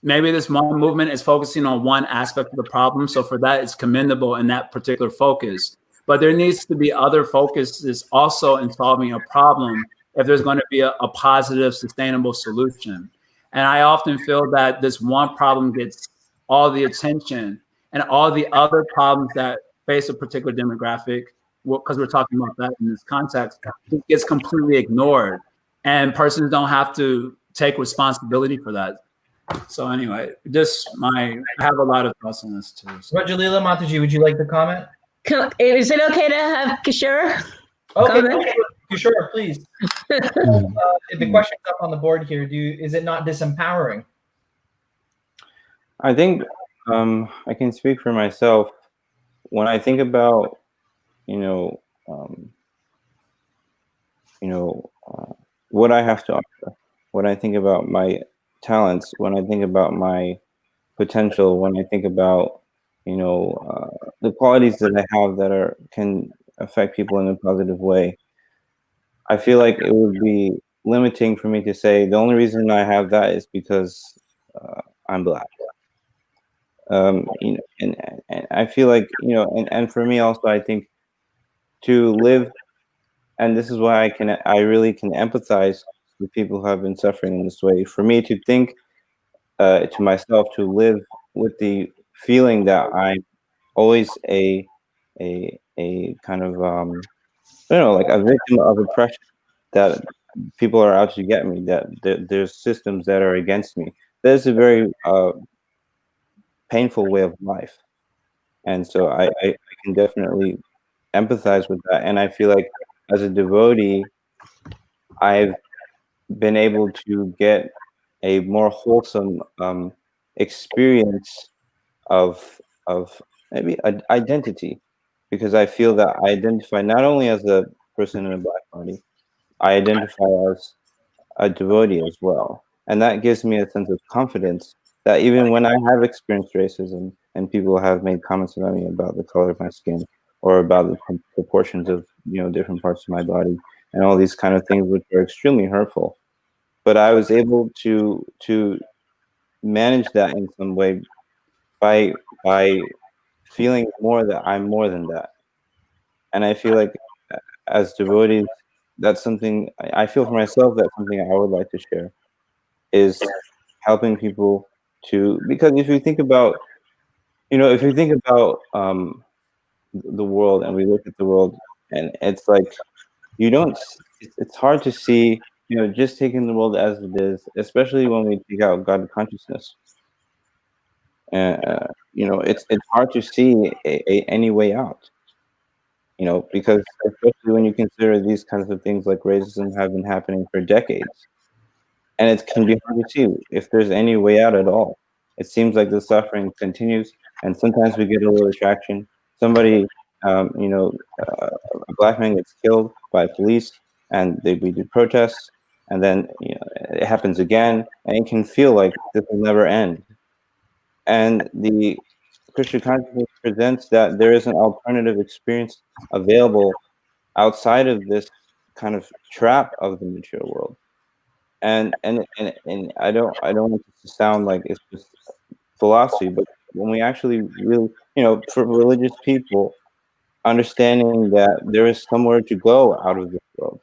maybe this one movement is focusing on one aspect of the problem. So for that, it's commendable in that particular focus. But there needs to be other focuses also in solving a problem if there's going to be a positive, sustainable solution. And I often feel that this one problem gets all the attention, and all the other problems that face a particular demographic, because we're talking about that in this context, it gets completely ignored, and persons don't have to take responsibility for that. So anyway, I have a lot of thoughts on this too. So. Jalila Mataji, would you like to comment? Is it okay to have Kishore? Okay, Kishore, please. The question's up on the board here. Is it not disempowering? I think I can speak for myself. When I think about, what I have to offer, when I think about my talents, when I think about my potential, when I think about, the qualities that I have that can affect people in a positive way, I feel like it would be limiting for me to say the only reason I have that is because I'm Black. And I feel like, and for me also, I think to live, and this is why I really can empathize with people who have been suffering in this way. For me to think to myself, to live with the feeling that I'm always a kind of like a victim of oppression, that people are out to get me, that there's systems that are against me. That is a very painful way of life, and so I can definitely empathize with that. And I feel like as a devotee, I've been able to get a more wholesome experience of maybe identity, because I feel that I identify not only as a person in a Black body, I identify as a devotee as well. And that gives me a sense of confidence that even when I have experienced racism and people have made comments about me about the color of my skin or about the proportions of different parts of my body and all these kind of things, which are extremely hurtful, but I was able to manage that in some way by feeling more that I'm more than that. And I feel like as devotees, that's something I feel for myself, that's something I would like to share, is helping people to, because if you think about the world, and we look at the world, and it's like it's hard to see, just taking the world as it is, especially when we take out God consciousness. It's hard to see any way out. Because especially when you consider these kinds of things like racism have been happening for decades, and it can be hard to see if there's any way out at all. It seems like the suffering continues, and sometimes we get a little attraction. Somebody, a Black man gets killed by police, and we do protests, and then it happens again, and it can feel like this will never end. And the Christian consciousness presents that there is an alternative experience available outside of this kind of trap of the material world. And I don't want this to sound like it's just philosophy, but when we actually really, for religious people, understanding that there is somewhere to go out of this world,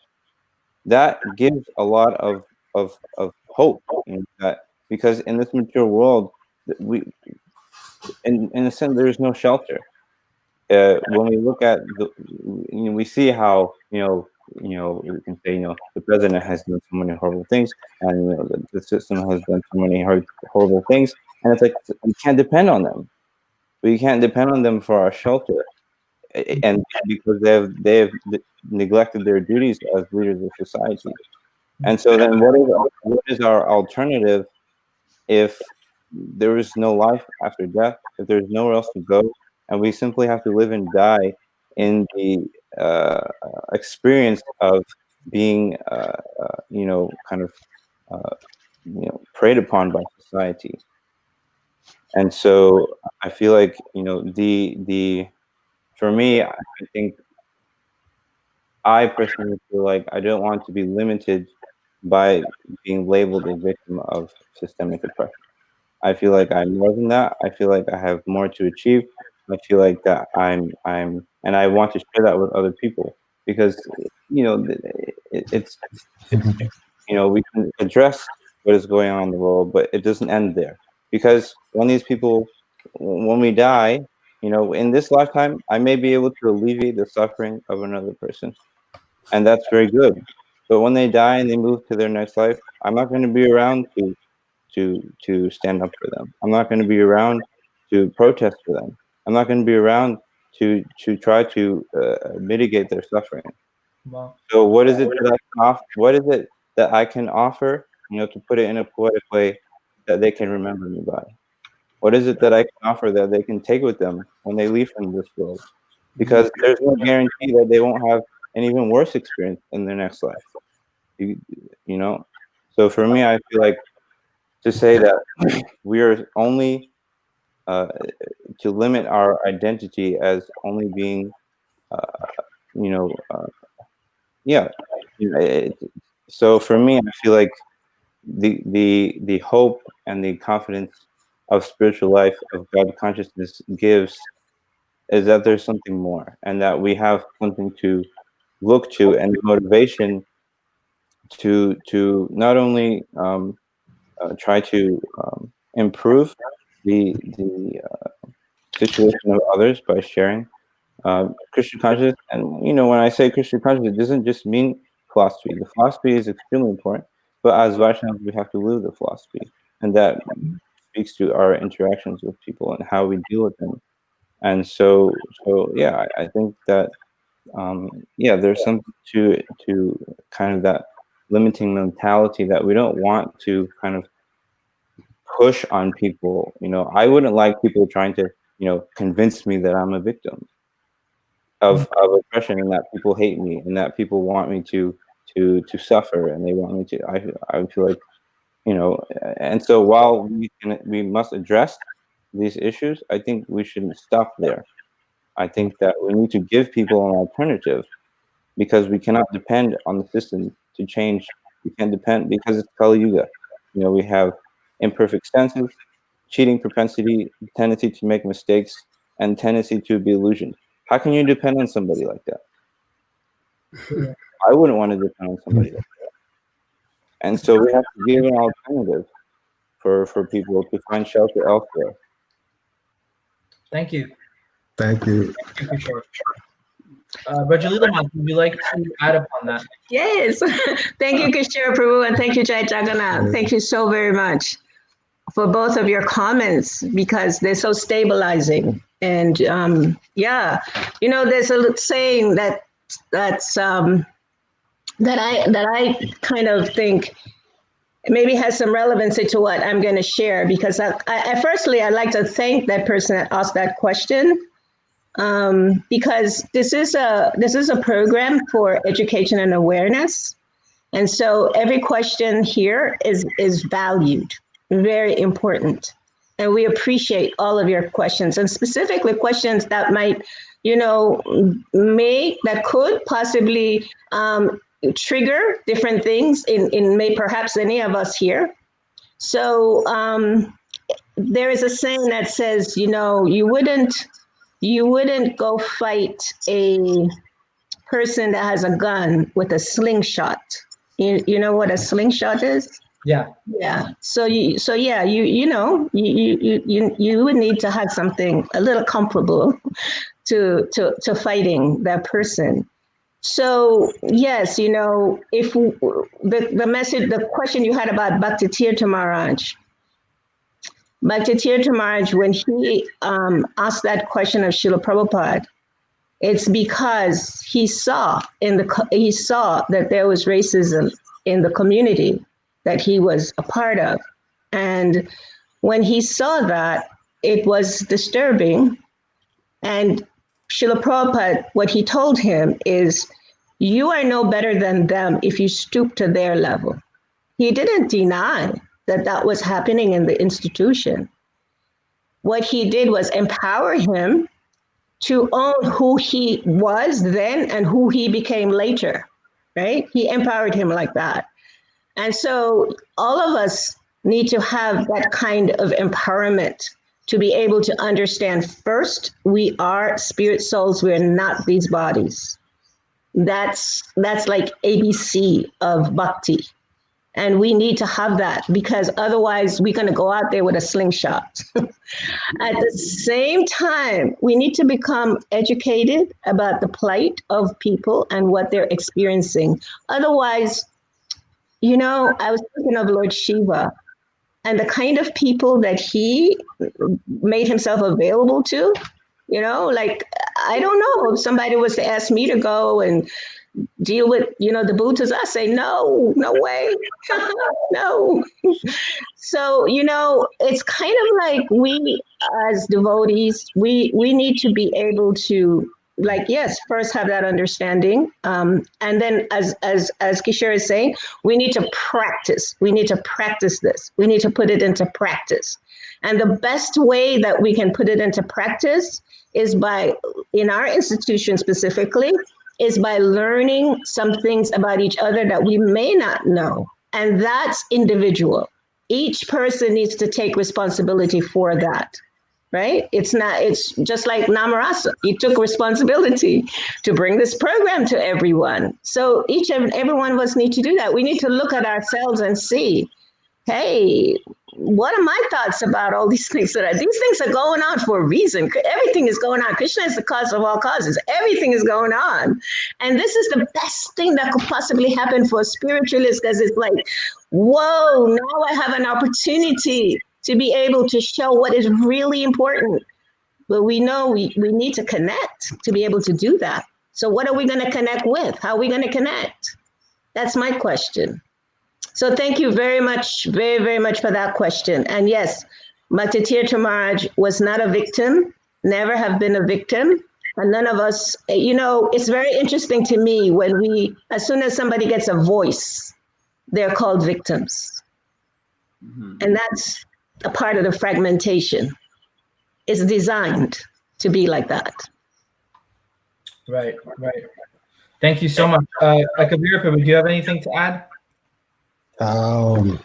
that gives a lot of hope. That because in this material world, we, in a sense, there is no shelter. When we look at we see how we can say the president has done so many horrible things, and the system has done so many horrible things, and it's like we can't depend on them. We can't depend on them for our shelter, and because they have neglected their duties as leaders of society. And so then, what is our alternative if there is no life after death? If there's nowhere else to go, and we simply have to live and die in the experience of being, kind of, preyed upon by society. And so I feel like for me, I think I personally feel like I don't want to be limited by being labeled a victim of systemic oppression. I feel like I'm more than that. I feel like I have more to achieve. I feel like that and I want to share that with other people, because it's we can address what is going on in the world, but it doesn't end there, because when we die, in this lifetime, I may be able to alleviate the suffering of another person, and that's very good. But when they die and they move to their next life, I'm not going to be around to stand up for them. I'm not going to be around to protest for them. I'm not going to be around to try to mitigate their suffering. Wow. So what is it that I can offer? What is it that I can offer? To put it in a poetic way, that they can remember me by. What is it that I can offer that they can take with them when they leave from this world? Because there's no guarantee that they won't have an even worse experience in their next life. You know. So for me, I feel like to say that we are only to limit our identity as only being, you know, yeah. So for me, I feel like the hope and the confidence of spiritual life, of God consciousness gives, is that there's something more, and that we have something to look to, and motivation to not only try to improve the situation of others by sharing Christian consciousness. And when I say Christian consciousness, it doesn't just mean philosophy. The philosophy is extremely important, but as Vaishnavas, we have to live the philosophy, and that speaks to our interactions with people and how we deal with them. And so yeah, I think that yeah, there's something to kind of that limiting mentality, that we don't want to kind of push on people. I wouldn't like people trying to convince me that I'm a victim of oppression, and that people hate me, and that people want me to suffer, and they want me to. I feel like and so while we must address these issues, I think we shouldn't stop there. I think that we need to give people an alternative, because we cannot depend on the system to change. We can't depend, because it's Kali Yuga. We have imperfect senses, cheating propensity, tendency to make mistakes, and tendency to be illusioned. How can you depend on somebody like that? I wouldn't want to depend on somebody like that. And so we have to give an alternative for people to find shelter elsewhere. Thank you. Thank you. Thank you, Kishore. Rajalila, would you like to add upon that? Yes. Thank you, Kishore Prabhu, and thank you, Jai Jagannath. Thank you so very much for both of your comments, because they're so stabilizing. And yeah, there's a saying that's that I kind of think maybe has some relevancy to what I'm going to share, because firstly, I'd like to thank that person that asked that question, because this is a program for education and awareness, and so every question here is valued, very important, and we appreciate all of your questions, and specifically questions that might, that could possibly trigger different things in perhaps any of us here. So there is a saying that says, you wouldn't go fight a person that has a gun with a slingshot. You know what a slingshot is? Yeah. Yeah. So you would need to have something a little comparable to fighting that person. So yes, if the question you had about Bhakti Tirtha Maharaj, when he asked that question of Srila Prabhupada, it's because he saw that there was racism in the community that he was a part of, and when he saw that, it was disturbing. And Srila Prabhupada, what he told him is, you are no better than them if you stoop to their level. He didn't deny that was happening in the institution. What he did was empower him to own who he was then and who he became later, right? He empowered him like that. And so all of us need to have that kind of empowerment to be able to understand, first, we are spirit souls, we're not these bodies. That's like ABC of bhakti. And we need to have that, because otherwise we're going to go out there with a slingshot. At the same time, we need to become educated about the plight of people and what they're experiencing. Otherwise, I was thinking of Lord Shiva and the kind of people that he made himself available to. Like, I don't know, if somebody was to ask me to go and deal with, the Buddhas, I say, no way, no. So, it's kind of like we as devotees, we need to be able to, like, yes, first have that understanding. And then as Kishore is saying, we need to practice. We need to practice this. We need to put it into practice. And the best way that we can put it into practice is by, in our institution specifically, is by learning some things about each other that we may not know. And that's individual. Each person needs to take responsibility for that, right? It's just like Namarasa. He took responsibility to bring this program to everyone. So each and every one of us need to do that. We need to look at ourselves and see, hey, what are my thoughts about all these things? These things are going on for a reason. Everything is going on. Krishna is the cause of all causes. Everything is going on. And this is the best thing that could possibly happen for a spiritualist, because it's like, whoa, now I have an opportunity to be able to show what is really important. But we know we need to connect to be able to do that. So what are we going to connect with? How are we going to connect? That's my question. So thank you very much, very, very much for that question. And yes, Bhakti Tirtha Maharaj was not a victim, never have been a victim. And none of us, it's very interesting to me when as soon as somebody gets a voice, they're called victims. Mm-hmm. And that's a part of the fragmentation. It's designed to be like that. Right. Thank you so much. Kabir, do you have anything to add? I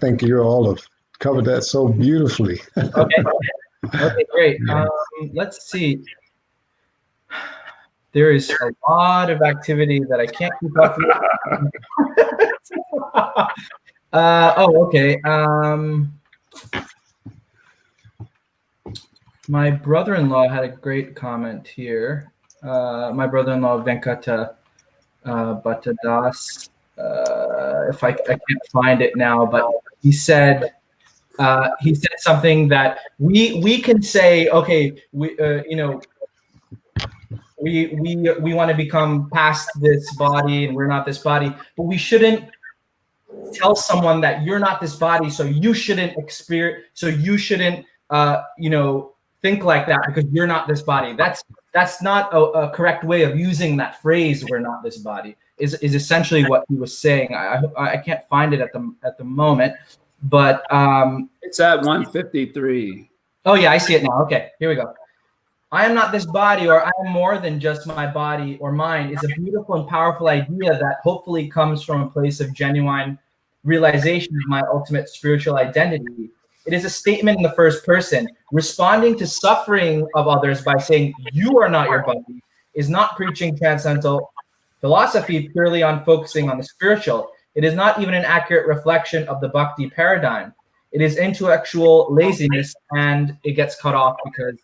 think you all have covered that so beautifully. Okay, great. Let's see. There is a lot of activity that I can't keep up with. Okay. My brother-in-law had a great comment here. My brother-in-law, Venkata Bhattadas. If I can't find it now, but he said something that we can say, okay, we want to become past this body and we're not this body, but we shouldn't tell someone that you're not this body, so you shouldn't think like that because you're not this body. That's not a correct way of using that phrase. We're not this body is essentially what he was saying. I can't find it at the moment, but it's at 153. Oh yeah, I see it now. Okay, here we go. I am not this body, or I am more than just my body or mind, is a beautiful and powerful idea that hopefully comes from a place of genuine realization of my ultimate spiritual identity. It is a statement in the first person. Responding to suffering of others by saying you are not your body is not preaching transcendental philosophy purely on focusing on the spiritual. It is not even an accurate reflection of the bhakti paradigm. It is intellectual laziness, and it gets cut off because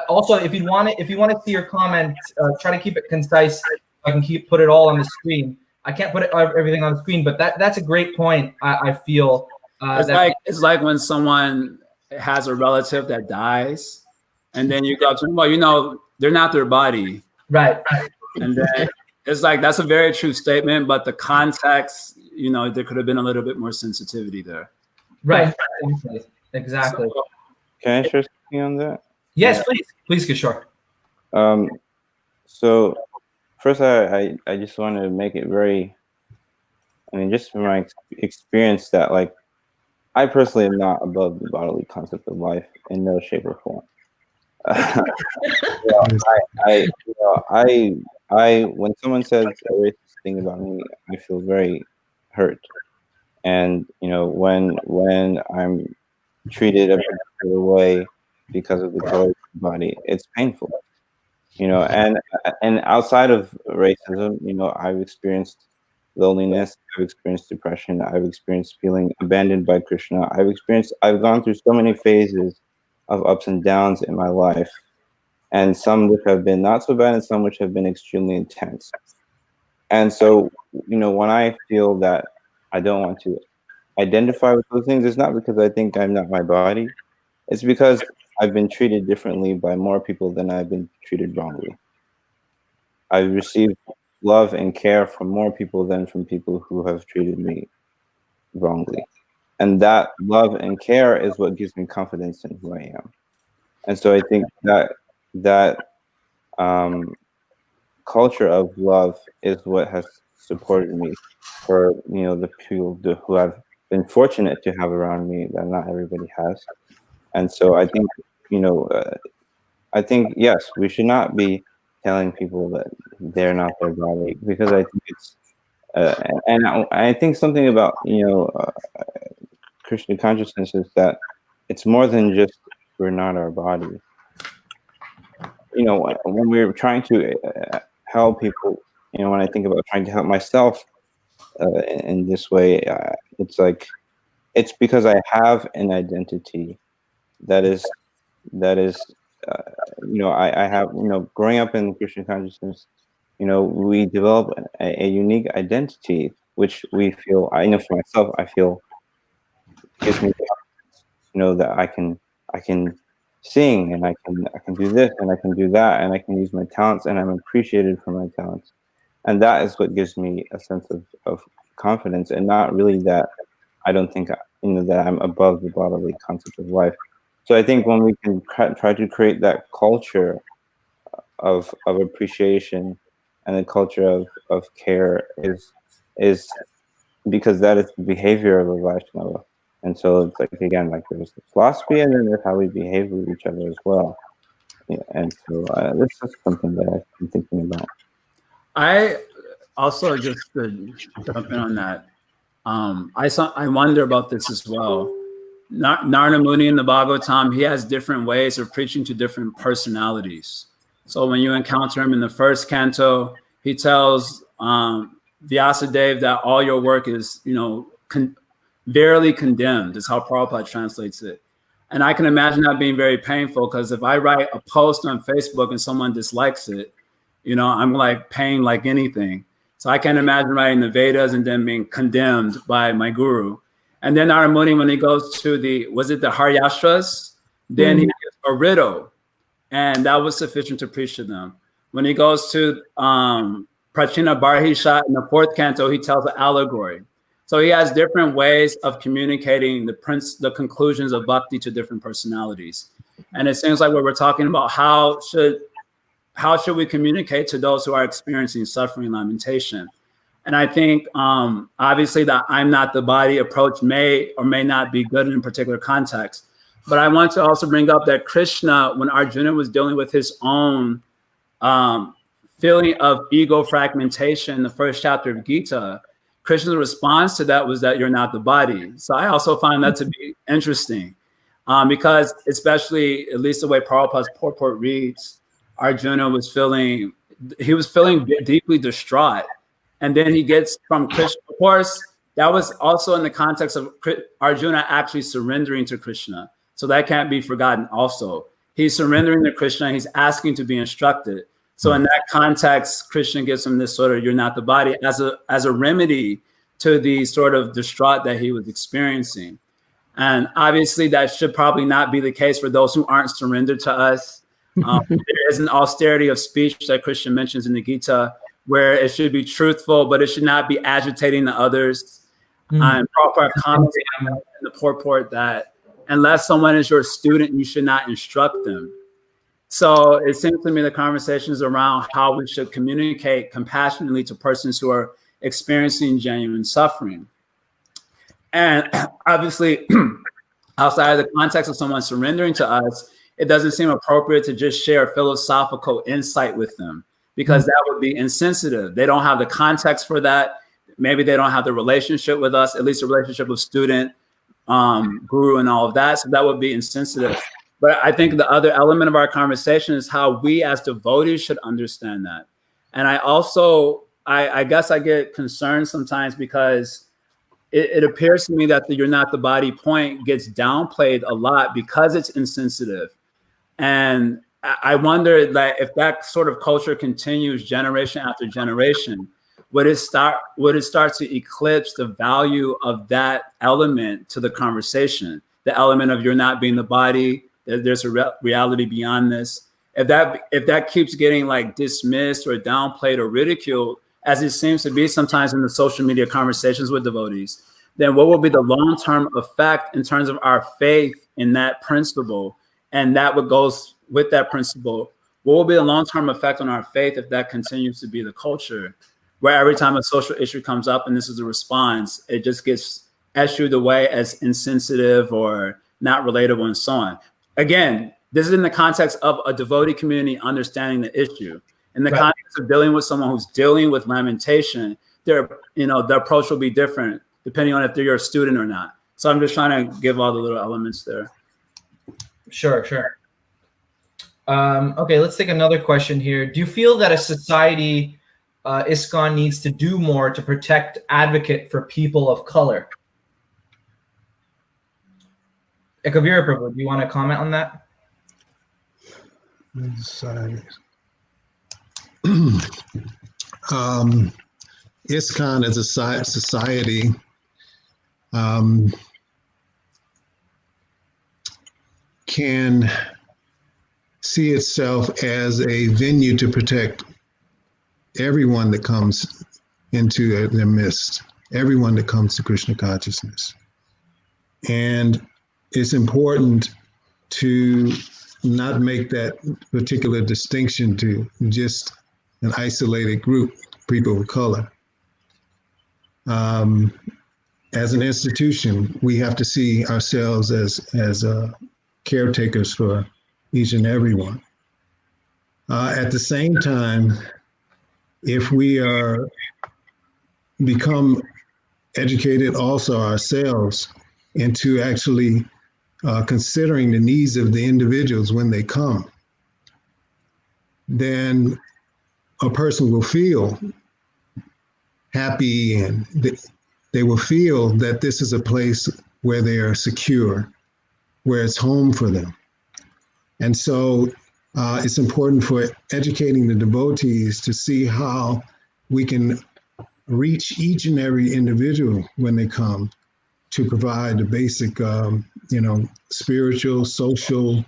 also, if you want to see your comment, try to keep it concise. I can put it all on the screen. I can't put everything on the screen, but that's a great point. I feel it's like when someone has a relative that dies, and then you go to them, well, they're not their body, right? And then it's like that's a very true statement, but the context, there could have been a little bit more sensitivity there. Right. Exactly. So, can I share something on that? Yes, please, Kishore. So first, I just want to make it very, just from my experience, that like I personally am not above the bodily concept of life in no shape or form. I when someone says a racist thing about me, I feel very hurt, and when I'm treated a particular way because of the color of the body, it's painful, and outside of racism, I've experienced loneliness. I've experienced depression. I've experienced feeling abandoned by Krishna. I've gone through so many phases of ups and downs in my life, and some which have been not so bad and some which have been extremely intense. And so, when I feel that I don't want to identify with those things, it's not because I think I'm not my body. It's because I've been treated differently by more people than I've been treated wrongly. I've received love and care from more people than from people who have treated me wrongly. And that love and care is what gives me confidence in who I am. And so I think that culture of love is what has supported me for the people who I've been fortunate to have around me that not everybody has. And so I think yes, we should not be telling people that they're not their body, because I think it's and I think something about Krishna consciousness is that it's more than just we're not our body. When we're trying to help people, when I think about trying to help myself in this way, it's like it's because I have an identity that is I have growing up in Christian consciousness, we develop a unique identity which we feel. I know for myself, I feel gives me that I can sing, and I can do this, and I can do that, and I can use my talents, and I'm appreciated for my talents. And that is what gives me a sense of confidence, and not really that I don't think that I'm above the bodily concept of life. So I think when we can try to create that culture of appreciation and a culture of care is because that is the behavior of a Vaishnava. And so it's like, again, like there's the philosophy, and then there's how we behave with each other as well. Yeah, and so this is something that I've been thinking about. I also, just to jump in on that, I wonder about this as well. Narada Muni in the Bhagavatam, he has different ways of preaching to different personalities. So when you encounter him in the first canto, he tells Vyasadeva that all your work is, verily condemned, is how Prabhupada translates it. And I can imagine that being very painful, because if I write a post on Facebook and someone dislikes it, I'm like pain like anything. So I can't imagine writing the Vedas and then being condemned by my guru. And then Narada Muni, when he goes to the Haryashtras, then he gives a riddle, and that was sufficient to preach to them. When he goes to Prachina Barhisha in the fourth canto, he tells an allegory. So he has different ways of communicating the conclusions of bhakti to different personalities. And it seems like what we're talking about, how should we communicate to those who are experiencing suffering and lamentation? And I think obviously that I'm not the body approach may or may not be good in a particular context. But I want to also bring up that Krishna, when Arjuna was dealing with his own feeling of ego fragmentation in the first chapter of Gita, Krishna's response to that was that you're not the body. So I also find that to be interesting because, especially at least the way Prabhupada's purport reads, Arjuna was feeling deeply distraught. And then he gets from Krishna, of course, that was also in the context of Arjuna actually surrendering to Krishna. So that can't be forgotten also. He's surrendering to Krishna, he's asking to be instructed. So in that context, Krishna gives him this sort of you're not the body as a remedy to the sort of distraught that he was experiencing. And obviously that should probably not be the case for those who aren't surrendered to us. There is an austerity of speech that Krishna mentions in the Gita, where it should be truthful, but it should not be agitating the others. And Prabhupada commenting in the purport that unless someone is your student, you should not instruct them. So it seems to me the conversation is around how we should communicate compassionately to persons who are experiencing genuine suffering. And obviously, outside of the context of someone surrendering to us, it doesn't seem appropriate to just share philosophical insight with them, because that would be insensitive. They don't have the context for that. Maybe they don't have the relationship with us, at least a relationship of student, guru, and all of that. So that would be insensitive. But I think the other element of our conversation is how we as devotees should understand that. And I also I guess I get concerned sometimes because it appears to me that the "you're not the body" point gets downplayed a lot because it's insensitive. And I wonder that if that sort of culture continues generation after generation, would it start to eclipse the value of that element to the conversation? The element of you're not being the body, there's a reality beyond this. If that keeps getting like dismissed or downplayed or ridiculed, as it seems to be sometimes in the social media conversations with devotees, then what will be the long-term effect in terms of our faith in that principle? And that what goes with that principle, what will be the long-term effect on our faith if that continues to be the culture, where every time a social issue comes up and this is a response, it just gets eschewed away as insensitive or not relatable and so on. Again, this is in the context of a devotee community understanding the issue. In the context of dealing with someone who's dealing with lamentation, their approach will be different depending on if they're a student or not. So I'm just trying to give all the little elements there. Sure. Okay, let's take another question here. Do you feel that a society, ISKCON needs to do more to protect, advocate for people of color? Ekavira Prabhu, do you want to comment on that? ISKCON as a society can see itself as a venue to protect everyone that comes into their midst, everyone that comes to Krishna consciousness. And it's important to not make that particular distinction to just an isolated group, people of color. As an institution, we have to see ourselves as caretakers for each and every one. At the same time, if we become educated also ourselves into actually considering the needs of the individuals when they come, then a person will feel happy and they will feel that this is a place where they are secure, where it's home for them. And so it's important for educating the devotees to see how we can reach each and every individual when they come to provide the basic, spiritual, social,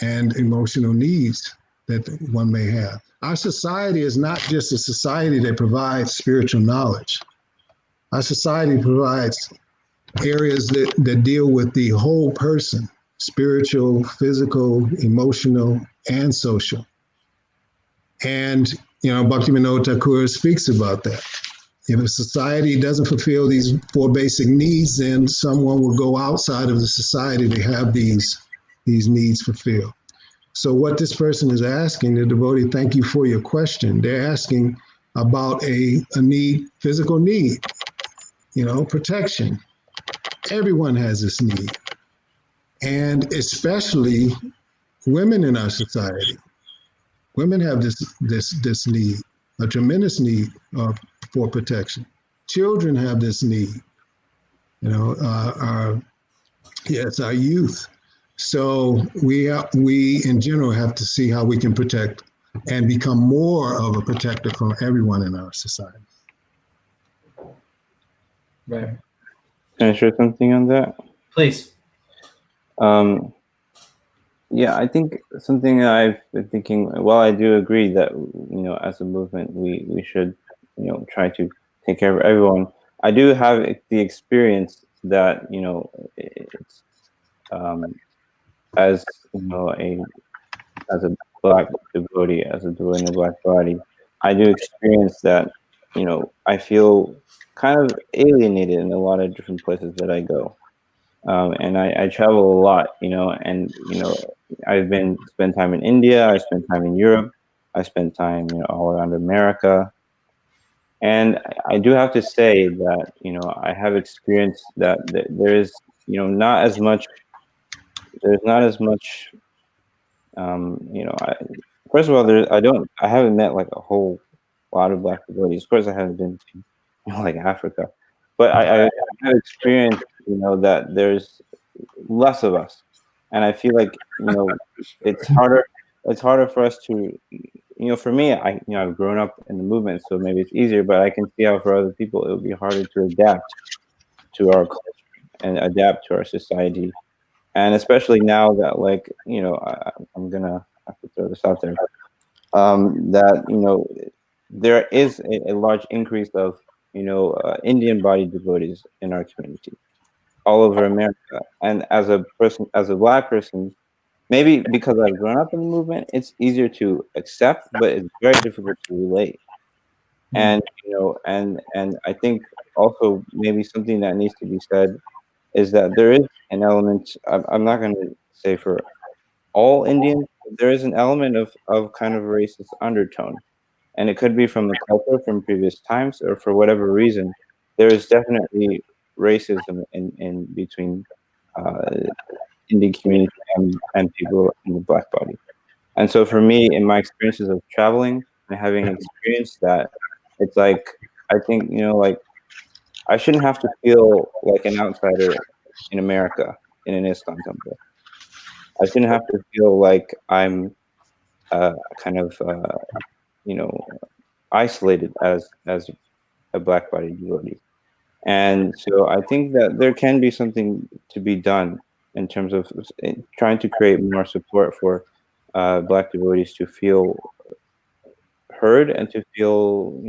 and emotional needs that one may have. Our society is not just a society that provides spiritual knowledge. Our society provides areas that deal with the whole person, spiritual, physical, emotional, and social. And, Bhaktivinoda Thakur speaks about that. If a society doesn't fulfill these 4 basic needs, then someone will go outside of the society to have these needs fulfilled. So what this person is asking, the devotee, thank you for your question. They're asking about a need, physical need, protection. Everyone has this need. And especially women in our society. Women have this need, a tremendous need for protection. Children have this need, our youth. So we in general have to see how we can protect and become more of a protector for everyone in our society. Right. Can I share something on that? Please. Yeah, I think something that I've been thinking, well, I do agree that, as a movement, we should, try to take care of everyone. I do have the experience that, it's, as, as a Black devotee, as a devotee in a Black body, I do experience that, I feel kind of alienated in a lot of different places that I go. And I travel a lot, and, I've spent time in India, I spent time in Europe, I spent time, all around America. And I do have to say that, I have experienced that there is, there's not as much, first of all, I haven't met like a whole a lot of Black devotees. Of course, I haven't been to, like Africa, but I have experienced, that there's less of us, and I feel like, it's harder. It's harder for us to, for me, I've grown up in the movement, so maybe it's easier. But I can see how for other people it would be harder to adapt to our culture and adapt to our society, and especially now that, like, I'm gonna have to throw this out there, that there is a large increase of Indian body devotees in our community all over America. And as a Black person, maybe because I've grown up in the movement, it's easier to accept, but it's very difficult to relate. And and I think also maybe something that needs to be said is that there is an element. I'm not going to say for all Indians, but there is an element of kind of racist undertone, and it could be from the culture from previous times, or for whatever reason. There is definitely racism in between Indian community and people in the Black body. And so for me, in my experiences of traveling and having experienced that, it's like, I think, like, I shouldn't have to feel like an outsider in America in an ISKCON temple. I shouldn't have to feel like I'm kind of isolated as a Black body devotee. And so I think that there can be something to be done in terms of trying to create more support for Black devotees to feel heard and to feel,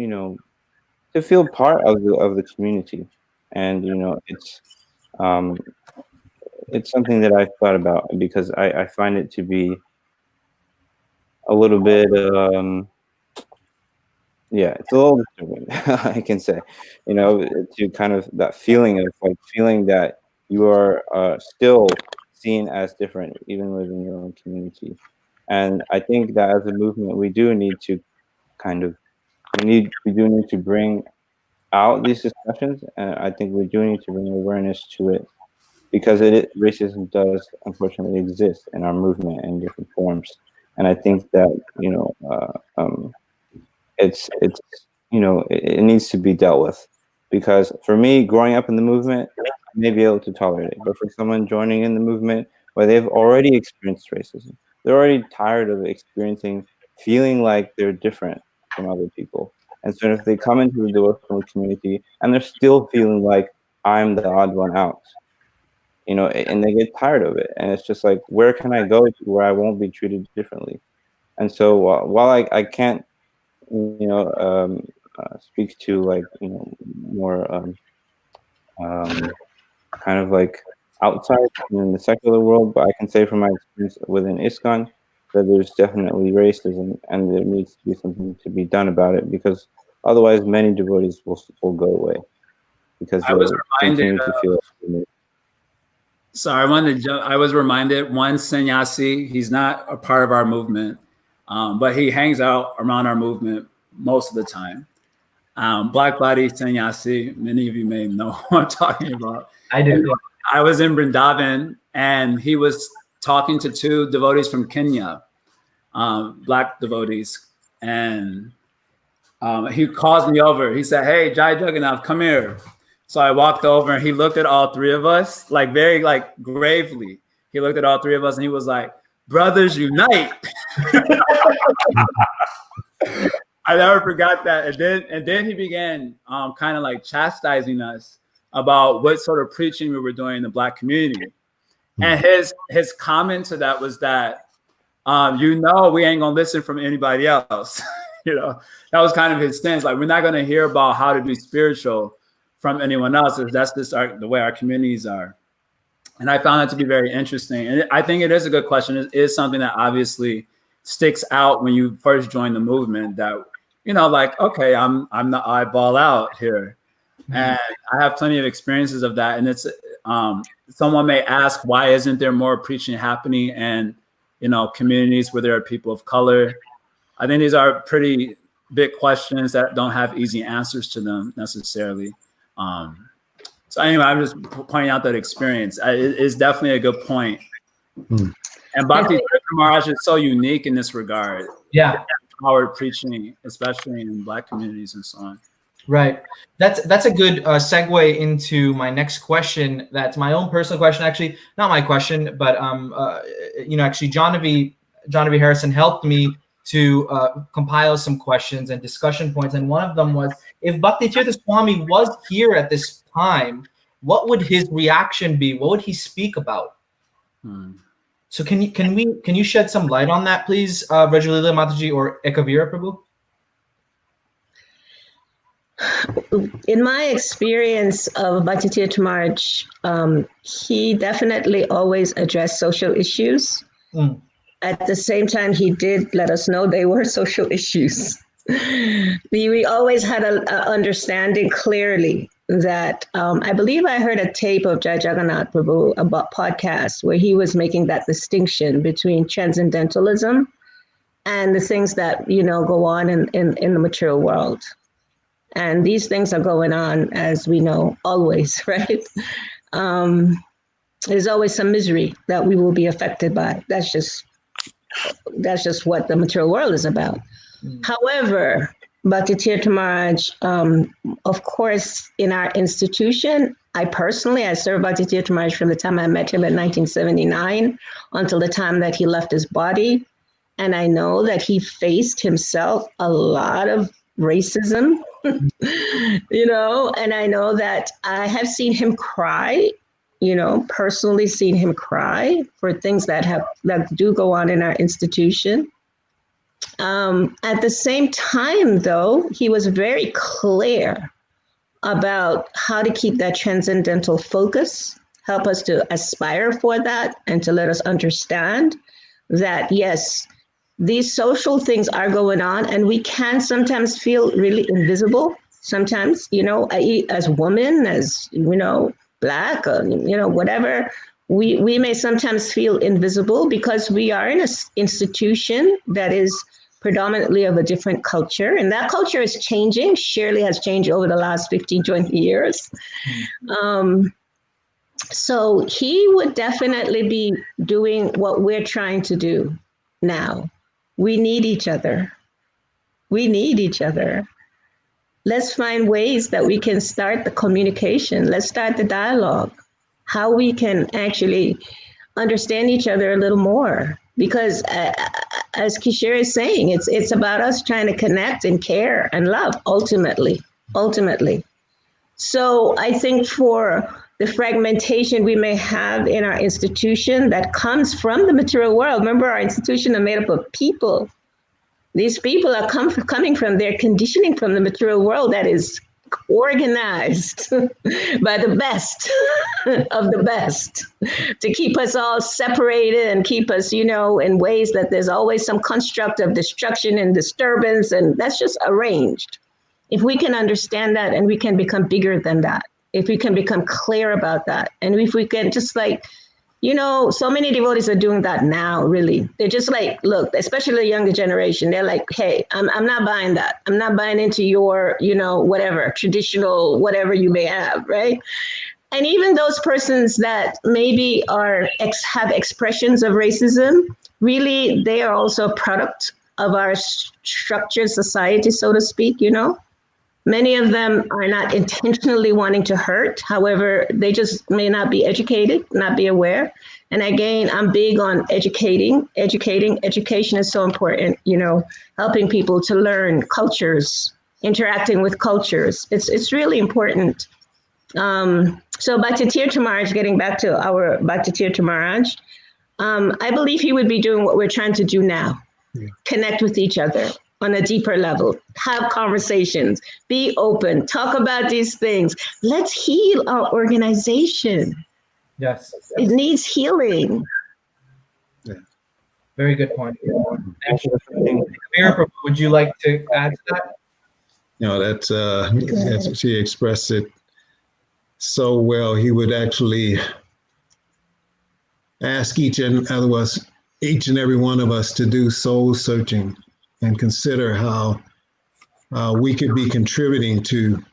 part of the community. And it's something that I've thought about, because I find it to be a little bit it's a little disturbing, I can say, to kind of that feeling of like feeling that you are still seen as different even within your own community. And I think that as a movement, we do need to bring out these discussions, and I think we do need to bring awareness to it, because racism does unfortunately exist in our movement in different forms. And I think that it needs to be dealt with, because for me, growing up in the movement, I may be able to tolerate it, but for someone joining in the movement where they've already experienced racism, they're already tired of feeling like they're different from other people. And so if they come into the devotional community and they're still feeling like I'm the odd one out, and they get tired of it, and it's just like, where can I go to where I won't be treated differently? And so while I can't speak to like more kind of like outside in the secular world, but I can say from my experience within ISKCON that there's definitely racism, and there needs to be something to be done about it, because otherwise many devotees will go away, because they'll continue to feel. Sorry, I was reminded, one sannyasi, he's not a part of our movement, but he hangs out around our movement most of the time. Black body sannyasi, many of you may know who I'm talking about. I do. I was in Vrindavan, and he was talking to two devotees from Kenya, Black devotees, and he calls me over. He said, "Hey, Jai Jagannath, come here." So I walked over, and he looked at all three of us, like very like gravely. He looked at all three of us, and he was like, "Brothers unite." I never forgot that. And then he began kind of like chastising us about what sort of preaching we were doing in the Black community. And his comment to that was that, we ain't gonna listen from anybody else. That was kind of his stance. Like, we're not gonna hear about how to be spiritual from anyone else. That's just the way our communities are. And I found that to be very interesting. And I think it is a good question. It is something that obviously sticks out when you first join the movement, that, like, okay, I'm the eyeball out here. And I have plenty of experiences of that. And it's, someone may ask, why isn't there more preaching happening in, communities where there are people of color? I think these are pretty big questions that don't have easy answers to them necessarily. So anyway, I'm just pointing out that experience. It's definitely a good point. And Bhakti Maharaj is so unique in this regard. Yeah. empowered preaching, especially in Black communities and so on. Right. That's a good segue into my next question. That's my own personal question, actually, not my question, but actually, John V. Harrison helped me to compile some questions and discussion points, and one of them was, if Bhaktitirtha Swami was here at this time, what would his reaction be? What would he speak about? So can you shed some light on that, please, Rajalila Mataji or Ekavira Prabhu? In my experience of Bhaktitirtha Maharaj, he definitely always addressed social issues. At the same time, he did let us know they were social issues. We always had an understanding clearly that I believe I heard a tape of Jai Jagannath Prabhu about podcasts where he was making that distinction between transcendentalism and the things that go on in the material world. And these things are going on, as we know, always, right? There's always some misery that we will be affected by. That's just what the material world is about. However, Bhaktitirtha Maharaj, of course, in our institution, I served Bhaktitirtha Maharaj from the time I met him in 1979 until the time that he left his body. And I know that he faced himself a lot of racism, and I know that I have seen him cry, personally seen him cry for things that do go on in our institution. At the same time, though, he was very clear about how to keep that transcendental focus, help us to aspire for that, and to let us understand that, yes, these social things are going on, and we can sometimes feel really invisible. Sometimes, as women, as Black, whatever, we may sometimes feel invisible because we are in an institution that is predominantly of a different culture, and that culture is changing. Surely has changed over the last 15, 20 years. So he would definitely be doing what we're trying to do now. We need each other. We need each other. Let's find ways that we can start the communication. Let's start the dialogue, how we can actually understand each other a little more. Because as Kishore is saying, it's about us trying to connect and care and love, ultimately. So I think for the fragmentation we may have in our institution that comes from the material world. Remember, our institution are made up of people. These people are coming from their conditioning from the material world that is organized by the best of the best to keep us all separated and keep us, in ways that there's always some construct of destruction and disturbance, and that's just arranged. If we can understand that and we can become bigger than that, if we can become clear about that, and if we can just so many devotees are doing that now, really. They're just look, especially the younger generation, they're like, hey, I'm not buying that. I'm not buying into your, whatever, traditional, whatever you may have, right? And even those persons that maybe have expressions of racism, really, they are also a product of our structured society, so to speak, Many of them are not intentionally wanting to hurt. However, they just may not be educated, not be aware. And again, I'm big on educating. Education is so important, helping people to learn cultures, interacting with cultures. It's really important. So Bhaktitirtha Maharaj, getting back to our Bhaktitirtha Maharaj, I believe he would be doing what we're trying to do now, connect with each other on a deeper level, have conversations, be open, talk about these things. Let's heal our organization. Yes. It needs healing. Yeah. Very good point. Mira, would you like to add to that? That's she expressed it so well. He would actually ask each and every one of us to do soul searching and consider how we could be contributing to,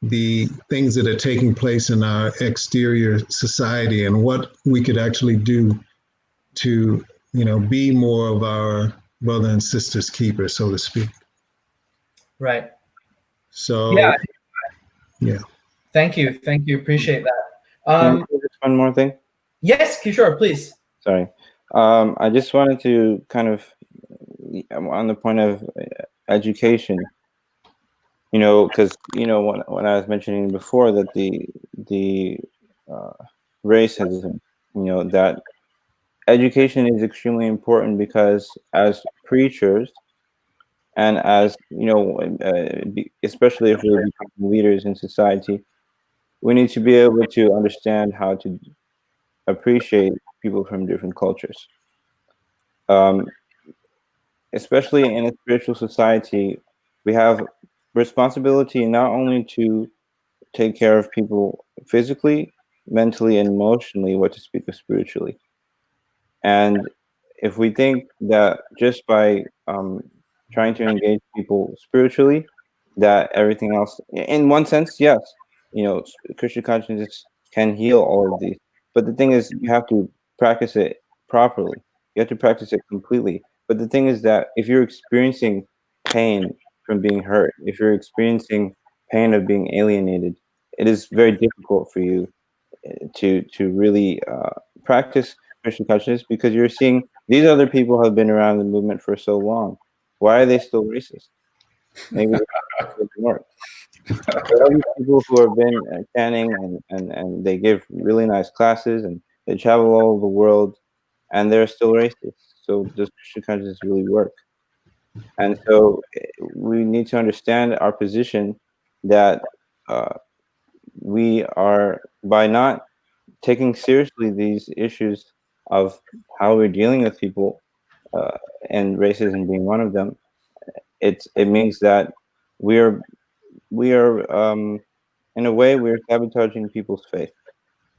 the things that are taking place in our exterior society, and what we could actually do to, be more of our brother and sister's keeper, so to speak. Right. So, Yeah. yeah. Thank you. Appreciate that. Can I say just one more thing? Yes, Kishore, please. Sorry. I just wanted to kind of, on the point of education, because when I was mentioning before that the racism, that education is extremely important, because as preachers and as especially if we're becoming leaders in society, we need to be able to understand how to appreciate people from different cultures. Especially in a spiritual society, we have responsibility not only to take care of people physically, mentally, and emotionally, what to speak of spiritually. And if we think that just by trying to engage people spiritually, that everything else, in one sense, yes, Christian consciousness can heal all of these. But the thing is, you have to practice it properly. You have to practice it completely. But the thing is that if you're experiencing pain from being hurt, if you're experiencing pain of being alienated, it is very difficult for you to really practice Christian consciousness, because you're seeing these other people have been around the movement for so long. Why are they still racist? Maybe it doesn't work. There are these people who have been chanting and they give really nice classes and they travel all over the world and they're still racist. So does Christian consciousness really work? And so we need to understand our position, that we are, by not taking seriously these issues of how we're dealing with people, uh, and racism being one of them, it means that we are in a way we're sabotaging people's faith.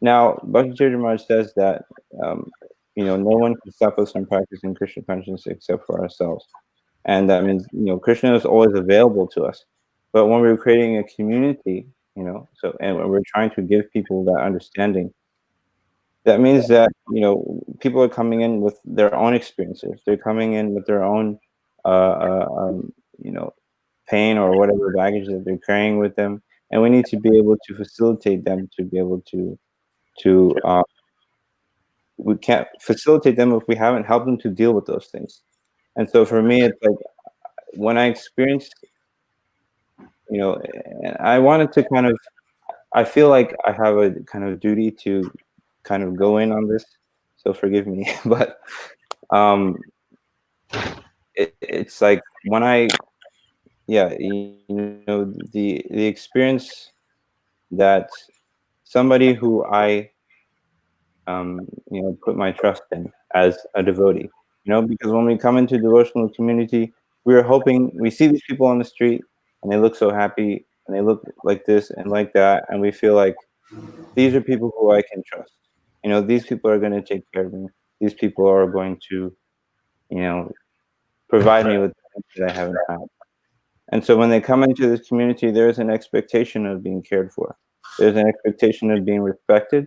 Now, Bhakti Chaudhary says that no one can stop us from practicing Krishna consciousness except for ourselves, and that means Krishna is always available to us. But when we're creating a community, and when we're trying to give people that understanding, that means that people are coming in with their own experiences. They're coming in with their own uh, uh, um, you know pain or whatever baggage that they're carrying with them, and we need to be able to facilitate them to be able to we can't facilitate them if we haven't helped them to deal with those things. And so for me, it's like when I experienced, and I wanted to kind of, I feel like I have a kind of duty to kind of go in on this, so forgive me. But it's like when the experience that somebody who I put my trust in as a devotee, because when we come into devotional community, we're hoping, we see these people on the street and they look so happy and they look like this and like that, and we feel like these are people who I can trust. These people are going to take care of me. These people are going to, provide me with things that I haven't had. And so when they come into this community, there's an expectation of being cared for. There's an expectation of being respected.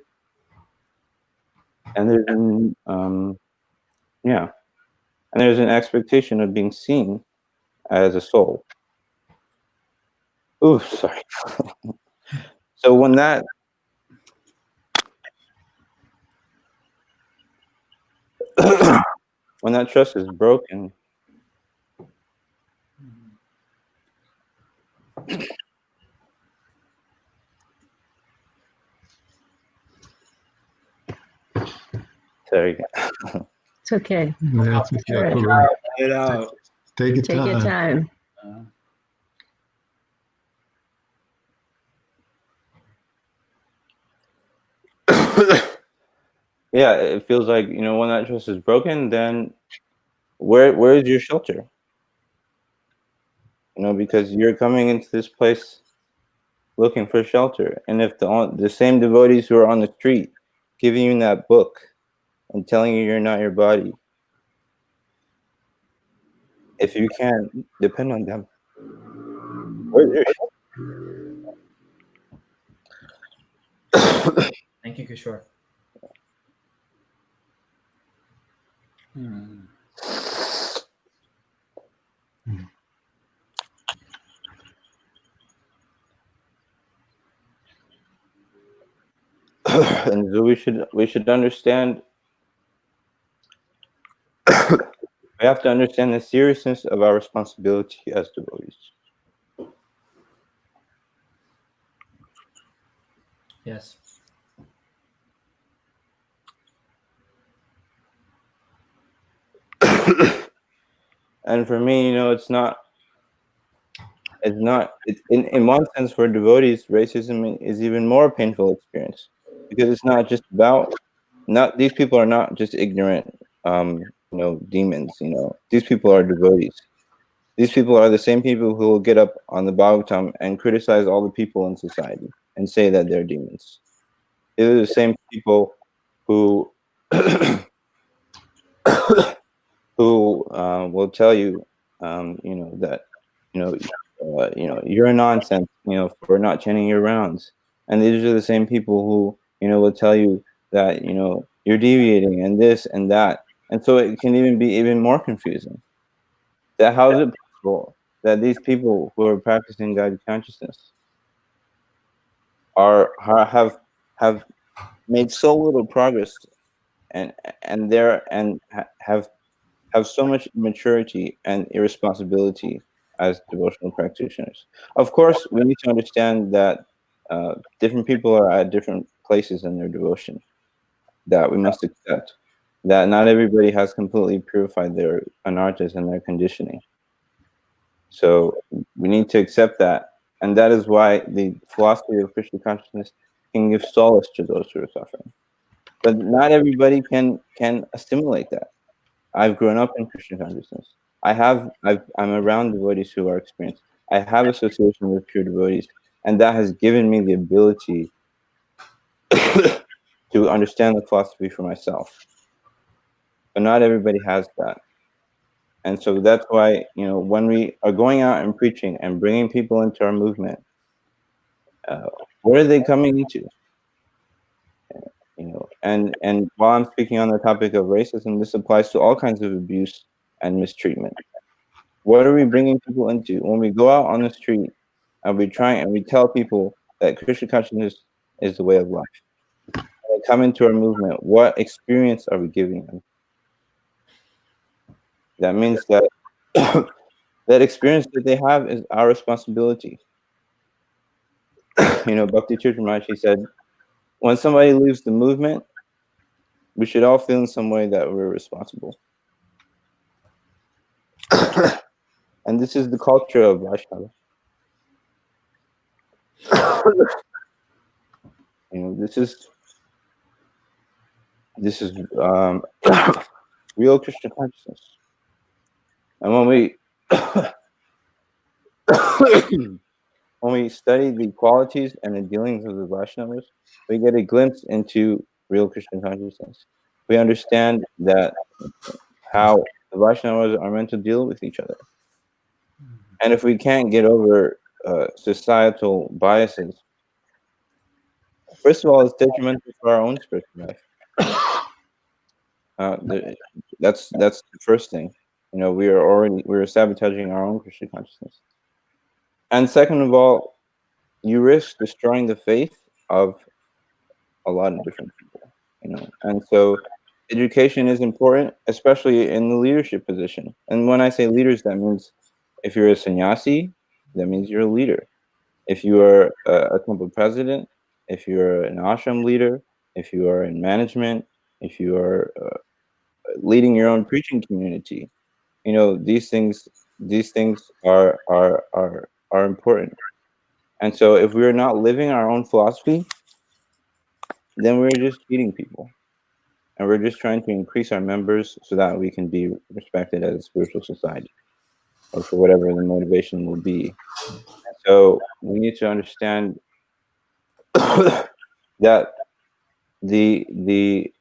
And there's and there's an expectation of being seen as a soul. Ooh, sorry. So when that when that trust is broken, sorry. It's okay. That's exactly Sure. right. Get out. Take your Take time. your time. Yeah, it feels like, when that trust is broken, then where is your shelter? Because you're coming into this place looking for shelter. And if the same devotees who are on the street giving you that book and telling you you're not your body, if you can't depend on them, where's your shelter? Thank you, Kishore. And so we should understand. We have to understand the seriousness of our responsibility as devotees. Yes. And for me, it's not. It's in one sense, for devotees, racism is even more painful experience, because it's not just about, not these people are not just ignorant, demons. These people are devotees. These people are the same people who will get up on the Bhagavatam and criticize all the people in society and say that they're demons. They're the same people who who will tell you, that you're a nonsense, for not chanting your rounds. And these are the same people who will tell you that you're deviating and this and that. And so it can even be even more confusing. That how is it possible that these people who are practicing guided consciousness have made so little progress, and have so much immaturity and irresponsibility as devotional practitioners. Of course, we need to understand that different people are at different places in their devotion. That we must accept that not everybody has completely purified their anarthas and their conditioning. So we need to accept that, and that is why the philosophy of Krishna consciousness can give solace to those who are suffering. But not everybody can assimilate that. I've grown up in Christian consciousness. I'm around devotees who are experienced. I have association with pure devotees, and that has given me the ability to understand the philosophy for myself. But not everybody has that. And so that's why, when we are going out and preaching and bringing people into our movement, what are they coming into? And while I'm speaking on the topic of racism, this applies to all kinds of abuse and mistreatment. What are we bringing people into when we go out on the street and we tell people that Krishna consciousness is the way of life? When they come into our movement, what experience are we giving them? That means that that experience that they have is our responsibility. Bhakti Tirtha said, when somebody leaves the movement, we should all feel in some way that we're responsible. And this is the culture of Vaishnava. This is real Krishna consciousness. And when we study the qualities and the dealings of the Vaishnavas, we get a glimpse into real Krishna consciousness. We understand that how the Vaishnavas are meant to deal with each other. And if we can't get over societal biases, first of all, it's detrimental for our own spiritual life. That's the first thing. We're sabotaging our own Krishna consciousness. And second of all, you risk destroying the faith of a lot of different people. And so education is important, especially in the leadership position. And when I say leaders, that means if you're a sannyasi, that means you're a leader. If you are a temple president, if you're an ashram leader, if you are in management, if you are leading your own preaching community, these things are important. And so if we're not living our own philosophy, then we're just cheating people. And we're just trying to increase our members so that we can be respected as a spiritual society, or for whatever the motivation will be. And so we need to understand that the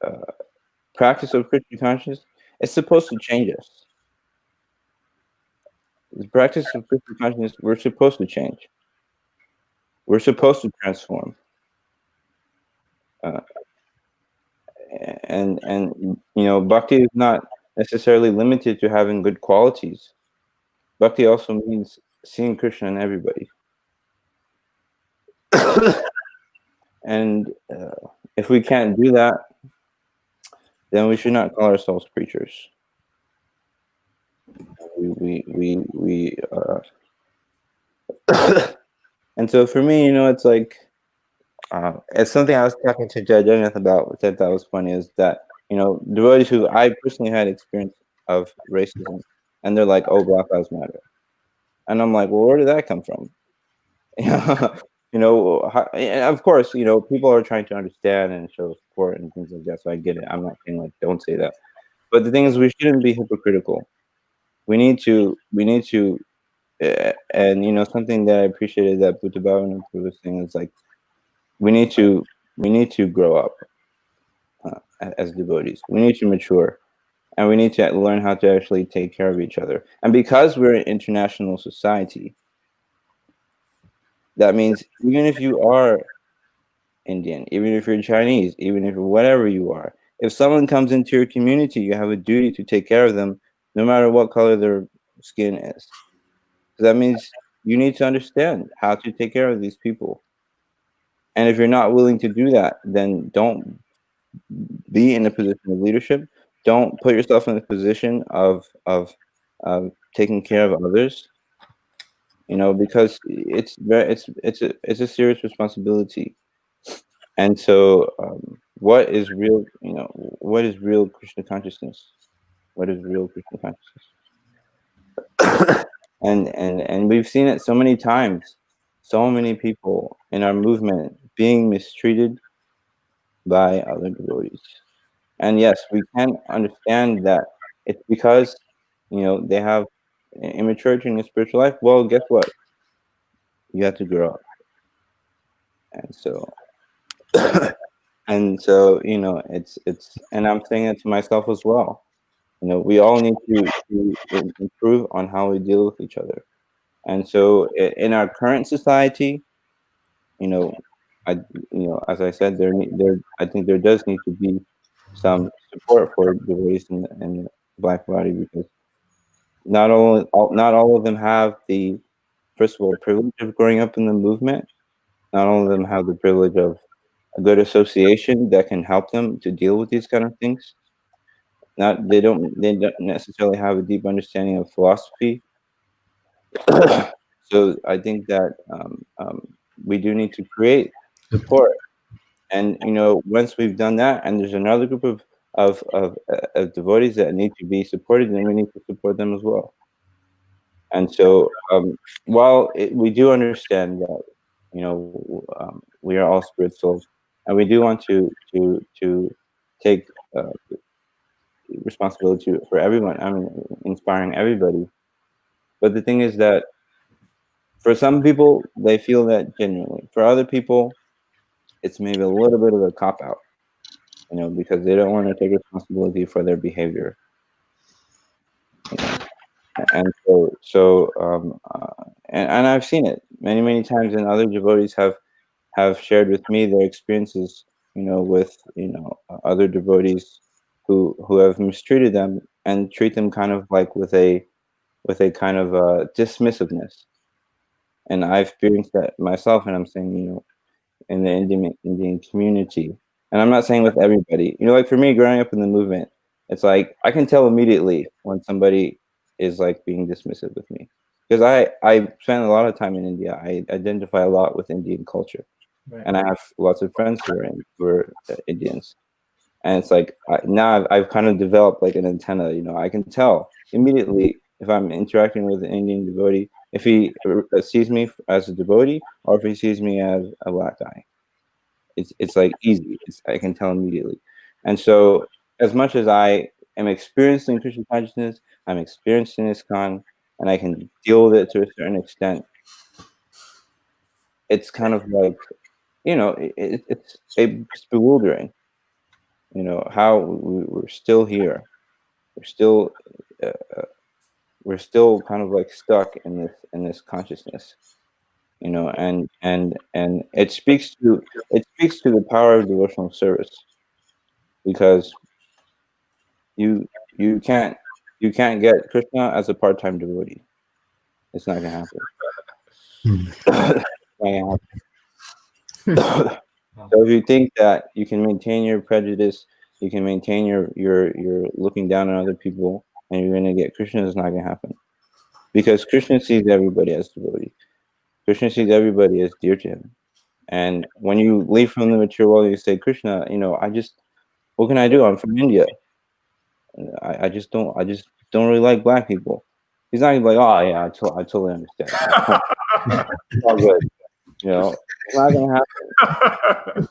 practice of Krishna consciousness is supposed to change us. The practice of Krishna consciousness, we're supposed to change. We're supposed to transform. And bhakti is not necessarily limited to having good qualities. Bhakti also means seeing Krishna in everybody. And if we can't do that, then we should not call ourselves preachers. We and so for me, it's like, it's something I was talking to Judge Eneth about, which I thought was funny, is that, devotees who I personally had experience of racism, and they're like, oh, Black Lives Matter. And I'm like, well, where did that come from? And of course, people are trying to understand and show support and things like that. So I get it. I'm not saying like, don't say that. But the thing is, we shouldn't be hypocritical. We need to, and something that I appreciated that Buddha Bhavana was saying is like, we need to grow up as devotees. We need to mature, and we need to learn how to actually take care of each other. And because we're an international society, that means even if you are Indian, even if you're Chinese, even if whatever you are, if someone comes into your community, you have a duty to take care of them, no matter what color their skin is. So that means you need to understand how to take care of these people. And if you're not willing to do that, then don't be in a position of leadership. Don't put yourself in a position of taking care of others. Because it's a serious responsibility. And so, what is real? What is real Krishna consciousness? What is real Krishna consciousness? and we've seen it so many times. So many people in our movement being mistreated by other devotees. And yes, we can understand that it's because they have immaturity in the spiritual life. Well, guess what? You have to grow up, and so. And so, it's, and I'm saying it to myself as well. We all need to improve on how we deal with each other. And so, in our current society, I, as I said, I think there does need to be some support for devotees in the Black body, because not all of them have the, first of all, privilege of growing up in the movement. Not all of them have the privilege of a good association that can help them to deal with these kind of things. They don't necessarily have a deep understanding of philosophy. So I think that we do need to create support. And once we've done that, and there's another group of devotees that need to be supported, then we need to support them as well. And so, while we do understand that we are all spirit souls, and we do want to take responsibility for everyone. I mean, inspiring everybody. But the thing is that for some people, they feel that genuinely. For other people, it's maybe a little bit of a cop out, because they don't want to take responsibility for their behavior. And and I've seen it many times, and other devotees have shared with me their experiences, with other devotees who have mistreated them and treat them kind of like with a kind of dismissiveness. And I've experienced that myself, and I'm saying, in the Indian community, and I'm not saying with everybody. Like for me, growing up in the movement, it's like I can tell immediately when somebody is like being dismissive with me, because I spent a lot of time in India. I identify a lot with Indian culture, Right. and I have lots of friends who are Indians. And it's like now I've kind of developed like an antenna. I can tell immediately if I'm interacting with an Indian devotee, if he sees me as a devotee, or if he sees me as a black guy. It's like easy. I can tell immediately. And so, as much as I am experiencing Krishna consciousness, I'm experiencing ISKCON, and I can deal with it to a certain extent. It's kind of like, it's bewildering. How we're still here. We're still kind of like stuck in this consciousness, and it speaks to the power of devotional service, because you can't get Krishna as a part-time devotee. It's not gonna happen. It's not gonna happen. So if you think that you can maintain your prejudice, you can maintain your looking down on other people, and you're going to get Krishna, is not going to happen. Because Krishna sees everybody as devotee. Krishna sees everybody as dear to him. And when you leave from the material world, you say, Krishna, what can I do? I'm from India. I just don't really like black people. He's not even like, oh yeah, I totally understand. It's all good. It's not gonna happen.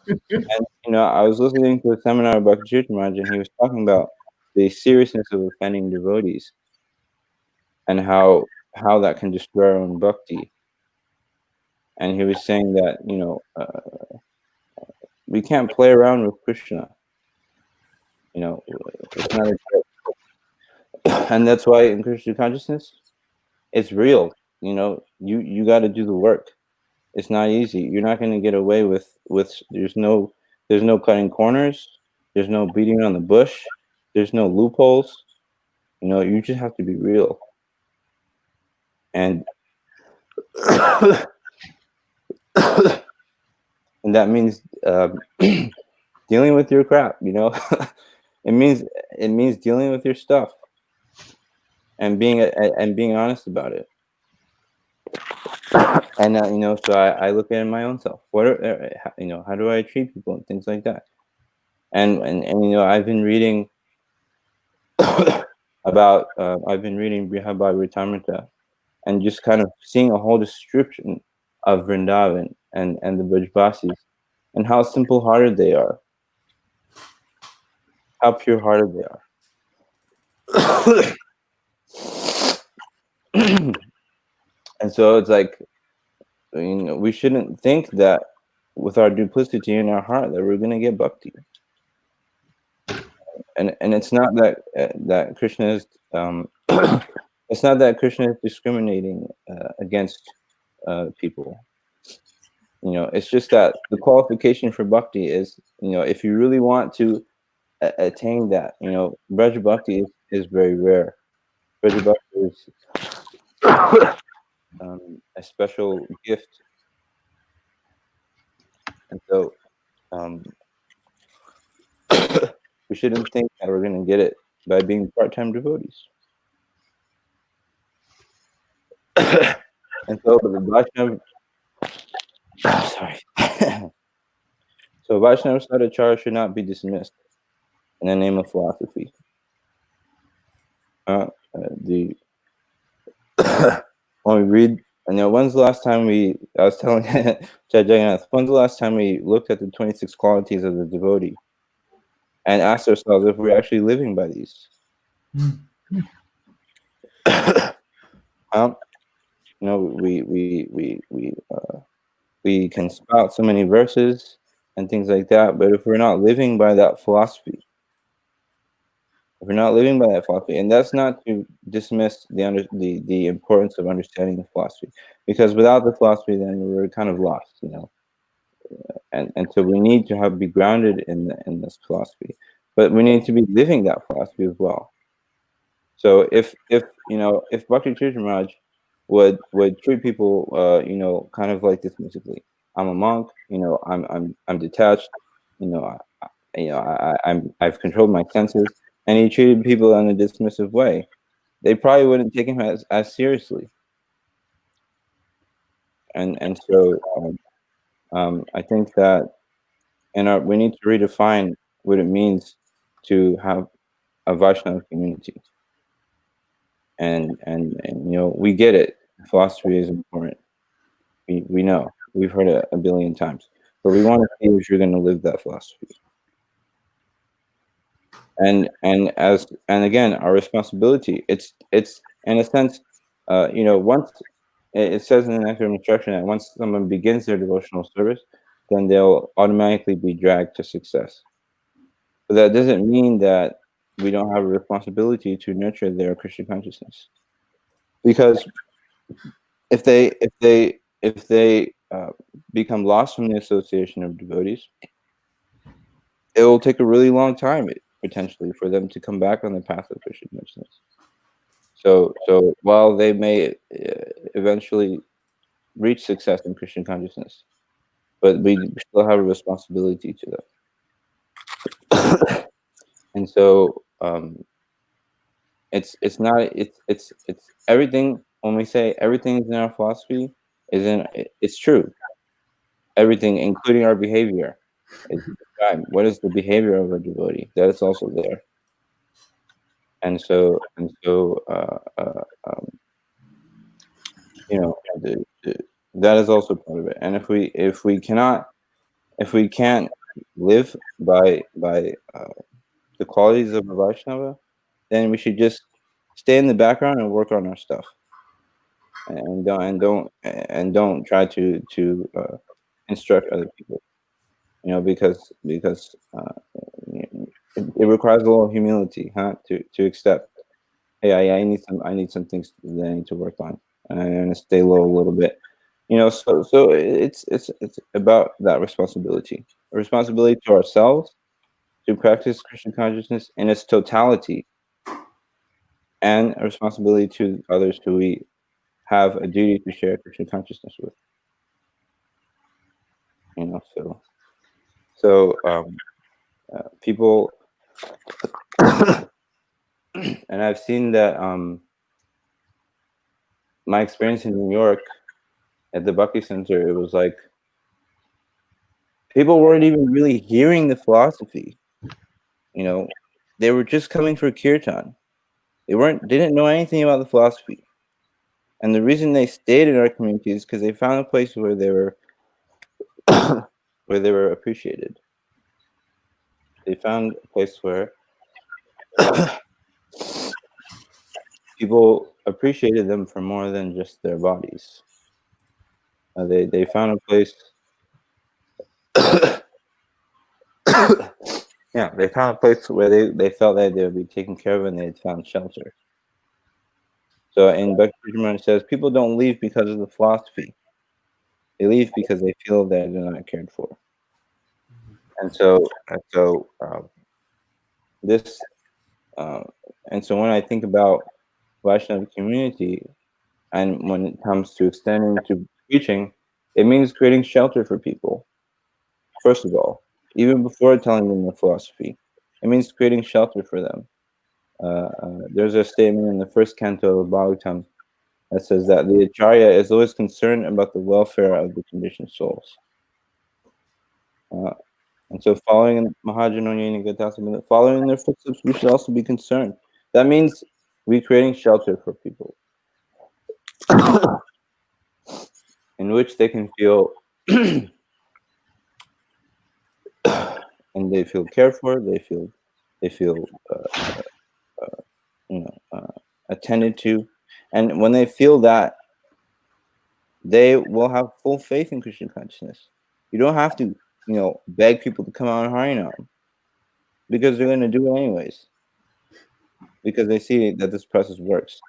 And I was listening to a seminar about Krishna Maharaj, and he was talking about the seriousness of offending devotees and how that can destroy our own bhakti. And he was saying that we can't play around with Krishna. It's not a joke. And that's why in Krishna consciousness, it's real. You got to do the work. It's not easy. You're not going to get away with there's no cutting corners. There's no beating on the bush. There's no loopholes. You just have to be real. And and that means dealing with your crap. It means dealing with your stuff and being honest about it. And so I look at my own self. How do I treat people and things like that? And I've been reading about I've been reading Brihabhagavatamrita, and just kind of seeing a whole description of Vrindavan and the Brajbasis, and how simple-hearted they are, how pure-hearted they are. And so it's like, we shouldn't think that with our duplicity in our heart that we're going to get bhakti. And it's not that Krishna is it's not that Krishna is discriminating against people. It's just that the qualification for bhakti is, if you really want to attain that, Braj Bhakti is very rare. Braj Bhakti is a special gift. And so we shouldn't think that we're going to get it by being part-time devotees. And so the Vaishnava, so Vaishnava Sadachara should not be dismissed in the name of philosophy. When we read, when's the last time I was telling Jai Jagannath, when's the last time we looked at the 26 qualities of the devotee and asked ourselves if we're actually living by these? We can spout so many verses and things like that, but if we're not living by that philosophy, and that's not to dismiss the importance of understanding the philosophy, because without the philosophy, then we're kind of lost, and so we need to be grounded in this philosophy, but we need to be living that philosophy as well. So if Bhakti Tirtha Maharaj would treat people kind of like dismissively, I'm a monk, I'm detached, I've controlled my senses, and he treated people in a dismissive way, they probably wouldn't take him as seriously. And so I think that we need to redefine what it means to have a Vaishnava community. And we get it. Philosophy is important. We know. We've heard it a billion times. But we want to see if you're going to live that philosophy. And again, our responsibility. It's in a sense, once it says in the Nectar of Instruction that once someone begins their devotional service, then they'll automatically be dragged to success. But that doesn't mean that we don't have a responsibility to nurture their Krishna consciousness, because if they become lost from the association of devotees, it will take a really long time potentially for them to come back on the path of Krishna consciousness. So while they may eventually reach success in Krishna consciousness, but we still have a responsibility to them. And so it's not it's everything. When we say everything is in our philosophy, it's true. Everything, including our behavior, is described. What is the behavior of a devotee? That is also there. And so you know, that is also part of it. And if we can't live by the qualities of a Vaishnava, then we should just stay in the background and work on our stuff, and don't try to instruct other people. Because it requires a little humility, huh? To accept, hey, I need some things that I need to work on, and I'm gonna stay low a little bit. So it's about that responsibility, a responsibility to ourselves to practice Christian consciousness in its totality, and a responsibility to others who we have a duty to share Christian consciousness with. So people, and I've seen that my experience in New York at the Bucky Center, it was like people weren't even really hearing the philosophy. They were just coming for kirtan. They didn't know anything about the philosophy. And the reason they stayed in our community is because they found a place where they were where they were appreciated. They found a place where people appreciated them for more than just their bodies. They found a place. Yeah, they found a place where they felt that they would be taken care of, and they had found shelter. So in Bhakti Ramana, it says people don't leave because of the philosophy. They leave because they feel that they're not cared for. And so when I think about Vaishnava community, and when it comes to extending to preaching, it means creating shelter for people. First of all, even before telling them the philosophy, it means creating shelter for them. There's a statement in the first canto of Bhagavatam that says that the Acharya is always concerned about the welfare of the conditioned souls. And so following following their footsteps, we should also be concerned. That means recreating shelter for people in which they can feel and they feel cared for, they feel attended to. And when they feel that, they will have full faith in Christian consciousness. You don't have to, beg people to come out and Harinam, because they're going to do it anyways, because they see that this process works.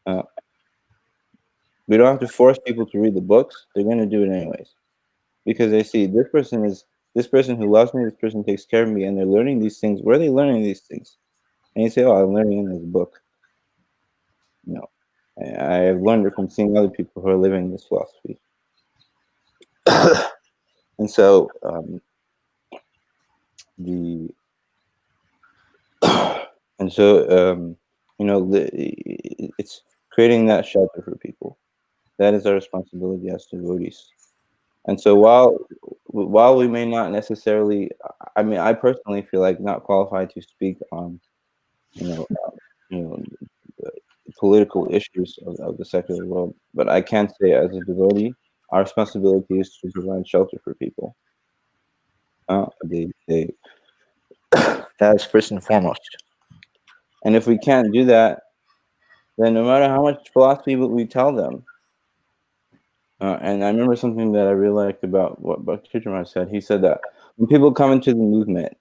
We don't have to force people to read the books. They're going to do it anyways, because they see this person who loves me, this person takes care of me, and they're learning these things. Where are they learning these things? And you say, oh, I'm learning in this book. No, I have learned it from seeing other people who are living this philosophy. And so it's creating that shelter for people. That is our responsibility as devotees. And so while we may not necessarily, I personally feel like not qualified to speak on, political issues of the secular world, but I can say as a devotee, our responsibility is to provide shelter for people. That is first and foremost. And if we can't do that, then no matter how much philosophy we tell them, and I remember something that I really liked about what Bhakti Ramana said. He said that when people come into the movement,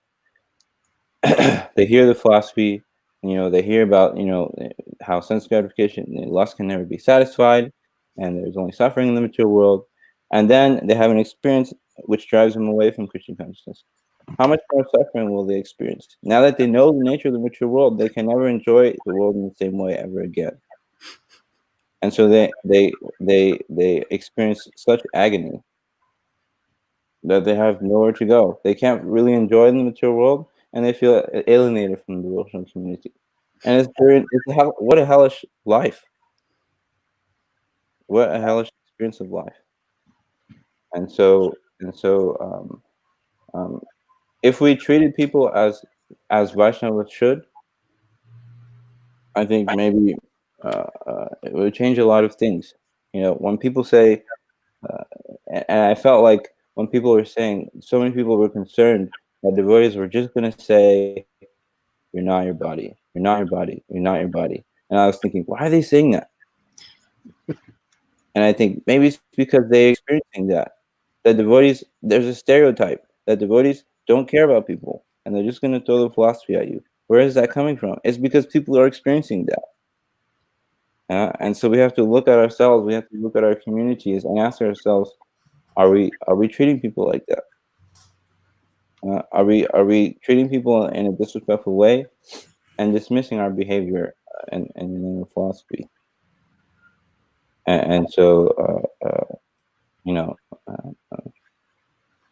they hear the philosophy, they hear about, how sense gratification and lust can never be satisfied, and there's only suffering in the material world. And then they have an experience which drives them away from Christian consciousness. How much more suffering will they experience? Now that they know the nature of the material world, they can never enjoy the world in the same way ever again. And so they experience such agony that they have nowhere to go. They can't really enjoy the material world, and they feel alienated from the devotional community. And what a hellish life. What a hellish experience of life. And so if we treated people as Vaishnavas should, I think maybe it would change a lot of things. When people say, and I felt like when people were saying, so many people were concerned that devotees were just going to say, "You're not your body. You're not your body. You're not your body." And I was thinking, why are they saying that? And I think maybe it's because they're experiencing that. That devotees, there's a stereotype that devotees don't care about people and they're just going to throw the philosophy at you. Where is that coming from? It's because people are experiencing that. And so we have to look at ourselves, we have to look at our communities and ask ourselves, are we treating people like that? Are we treating people in a disrespectful way and dismissing our behavior and in the name of philosophy? And so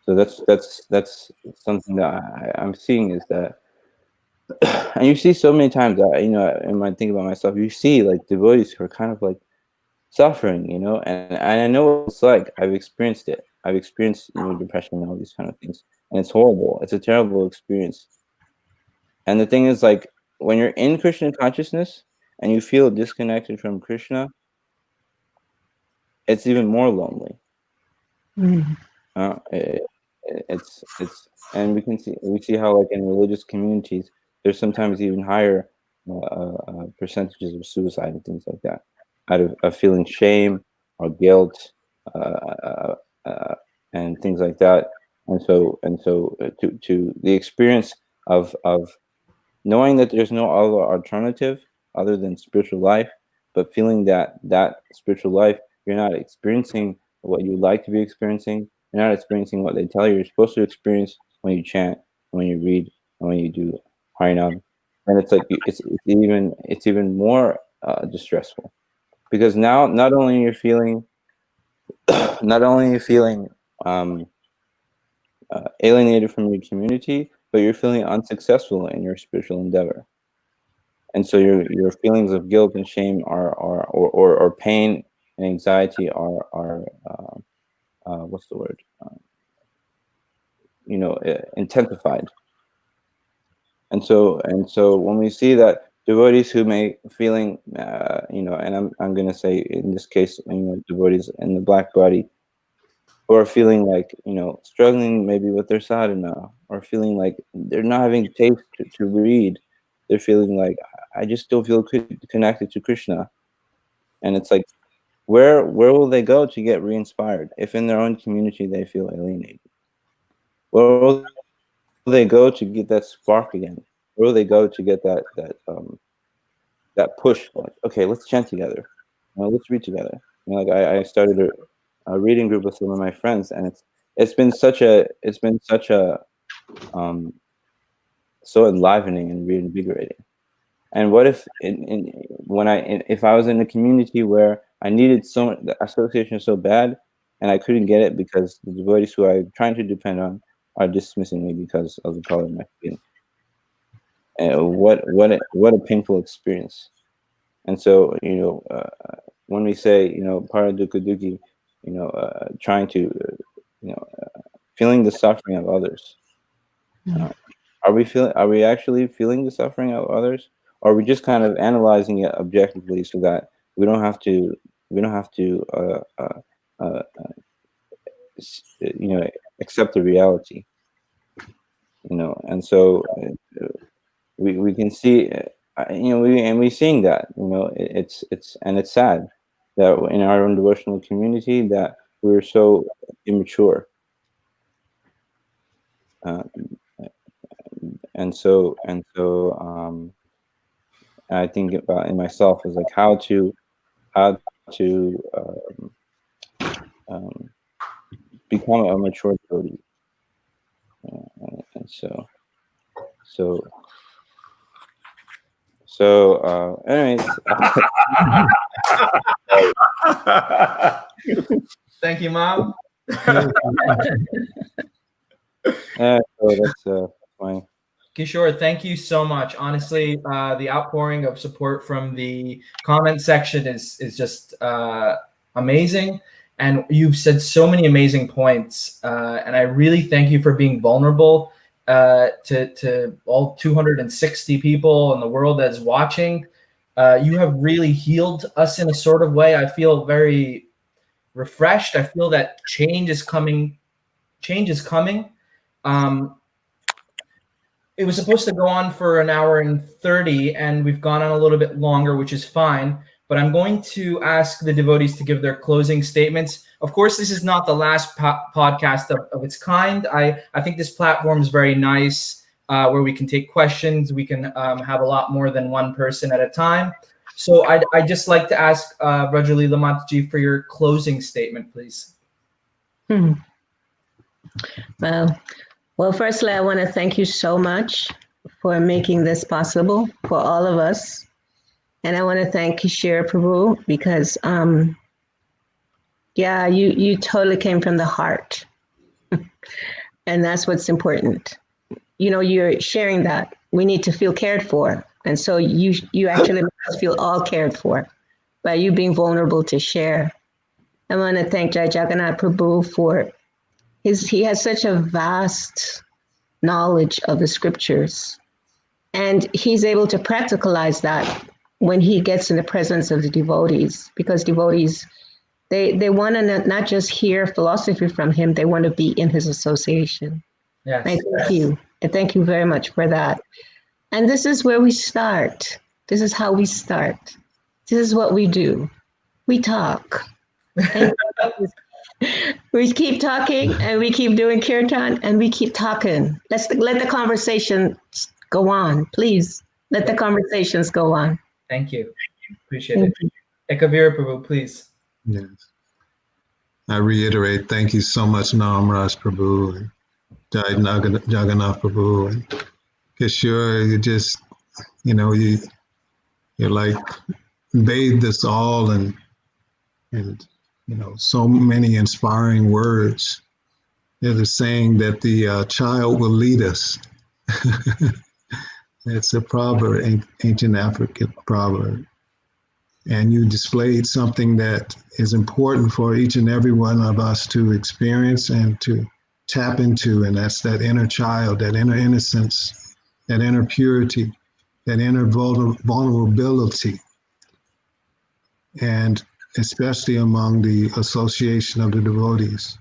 so that's something that I'm seeing, is that, and you see so many times that, and when I think about myself, you see like devotees who are kind of like suffering, and I know what it's like. I've experienced it. I've experienced depression and all these kind of things, and it's horrible. It's a terrible experience. And the thing is, like, when you're in Krishna consciousness and you feel disconnected from Krishna, it's even more lonely. It's and we see how, like, in religious communities there's sometimes even higher percentages of suicide and things like that, out of feeling shame or guilt, and things like that. And so to the experience of knowing that there's no other alternative other than spiritual life, but feeling that spiritual life, you're not experiencing what you'd like to be experiencing. You're not experiencing what they tell you you're supposed to experience when you chant, when you read, and when you do Harinam. And it's like it's even more distressful, because now not only you're feeling alienated from your community, but you're feeling unsuccessful in your spiritual endeavor. And so your feelings of guilt and shame or pain and anxiety are what's the word? Intensified. And so when we see that devotees who may feeling, and I'm going to say in this case, devotees in the black body, who are feeling like, struggling maybe with their sadhana, or feeling like they're not having taste to read. They're feeling like, I just don't feel connected to Krishna. And it's like, where will they go to get re-inspired if in their own community they feel alienated? Where will they go to get that spark again? Where will they go to get that push? Like, okay, let's chant together. Let's read together. Like I started a reading group with some of my friends, and it's been such a so enlivening and reinvigorating. And what if if I was in a community where I needed the association so bad, and I couldn't get it because the devotees who I'm trying to depend on are dismissing me because of the color of my skin? And what a painful experience. And so when we say paradukkha, trying to feeling the suffering of others. Are we actually feeling the suffering of others, or are we just kind of analyzing it objectively so that we don't have to accept the reality? And so we can see, we're seeing that, it's sad that in our own devotional community that we're so immature. And so I think about in myself is like how to become a mature devotee. And so anyways. Thank you, Mom. So that's fine. Kishore, thank you so much. Honestly, the outpouring of support from the comment section is just amazing. And you've said so many amazing points. And I really thank you for being vulnerable to all 260 people in the world that's watching. You have really healed us in a sort of way. I feel very refreshed. I feel that change is coming. Change is coming. It was supposed to go on for an hour and 30, and we've gone on a little bit longer, which is fine. But I'm going to ask the devotees to give their closing statements. Of course, this is not the last podcast of its kind. I think this platform is very nice, where we can take questions. We can have a lot more than one person at a time. So I'd just like to ask Rajalila Mataji for your closing statement, please. Well, firstly, I want to thank you so much for making this possible for all of us. And I want to thank Kishore Prabhu because, you totally came from the heart. And that's what's important. You know, you're sharing that. We need to feel cared for. And so you actually make us feel all cared for by you being vulnerable to share. I want to thank Jai Jagannath Prabhu for he has such a vast knowledge of the scriptures, and he's able to practicalize that when he gets in the presence of the devotees, because devotees, they want to not just hear philosophy from him, they want to be in his association. Yes. Thank you. And thank you very much for that. And this is where we start. This is how we start. This is what we do. We talk. And we keep talking, and we keep doing kirtan, and we keep talking. Let the conversation go on, please. Let the conversations go on. Thank you. Appreciate it. Ekavira Prabhu, please. Yes. I reiterate, thank you so much, Namraj Prabhu, and Jai Jagannath Prabhu, and Kishore. You just, you're like bathed us all and so many inspiring words. There's a saying that the child will lead us. It's a proverb, ancient African proverb. And you displayed something that is important for each and every one of us to experience and to tap into, and that's that inner child, that inner innocence, that inner purity, that inner vulnerability. And especially among the association of the devotees,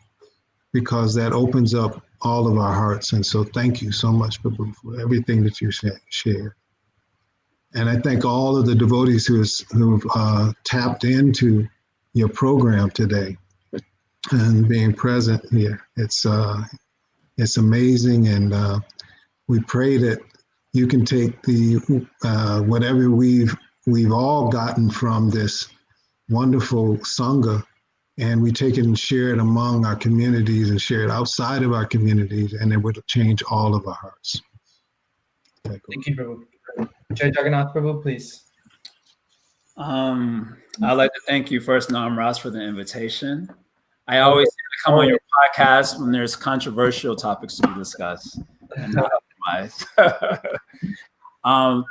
because that opens up all of our hearts. And so thank you so much, Prabhu, for everything that you shared. And I thank all of the devotees who've tapped into your program today and being present here. It's amazing, and we pray that you can take the whatever we've all gotten from this wonderful Sangha, and we take it and share it among our communities and share it outside of our communities, and it would change all of our hearts. Thank you, Prabhu. Jai Jagannath Prabhu, please. I'd like to thank you first, Namraj, for the invitation. I always come on your podcast when there's controversial topics to be discussed, and not otherwise.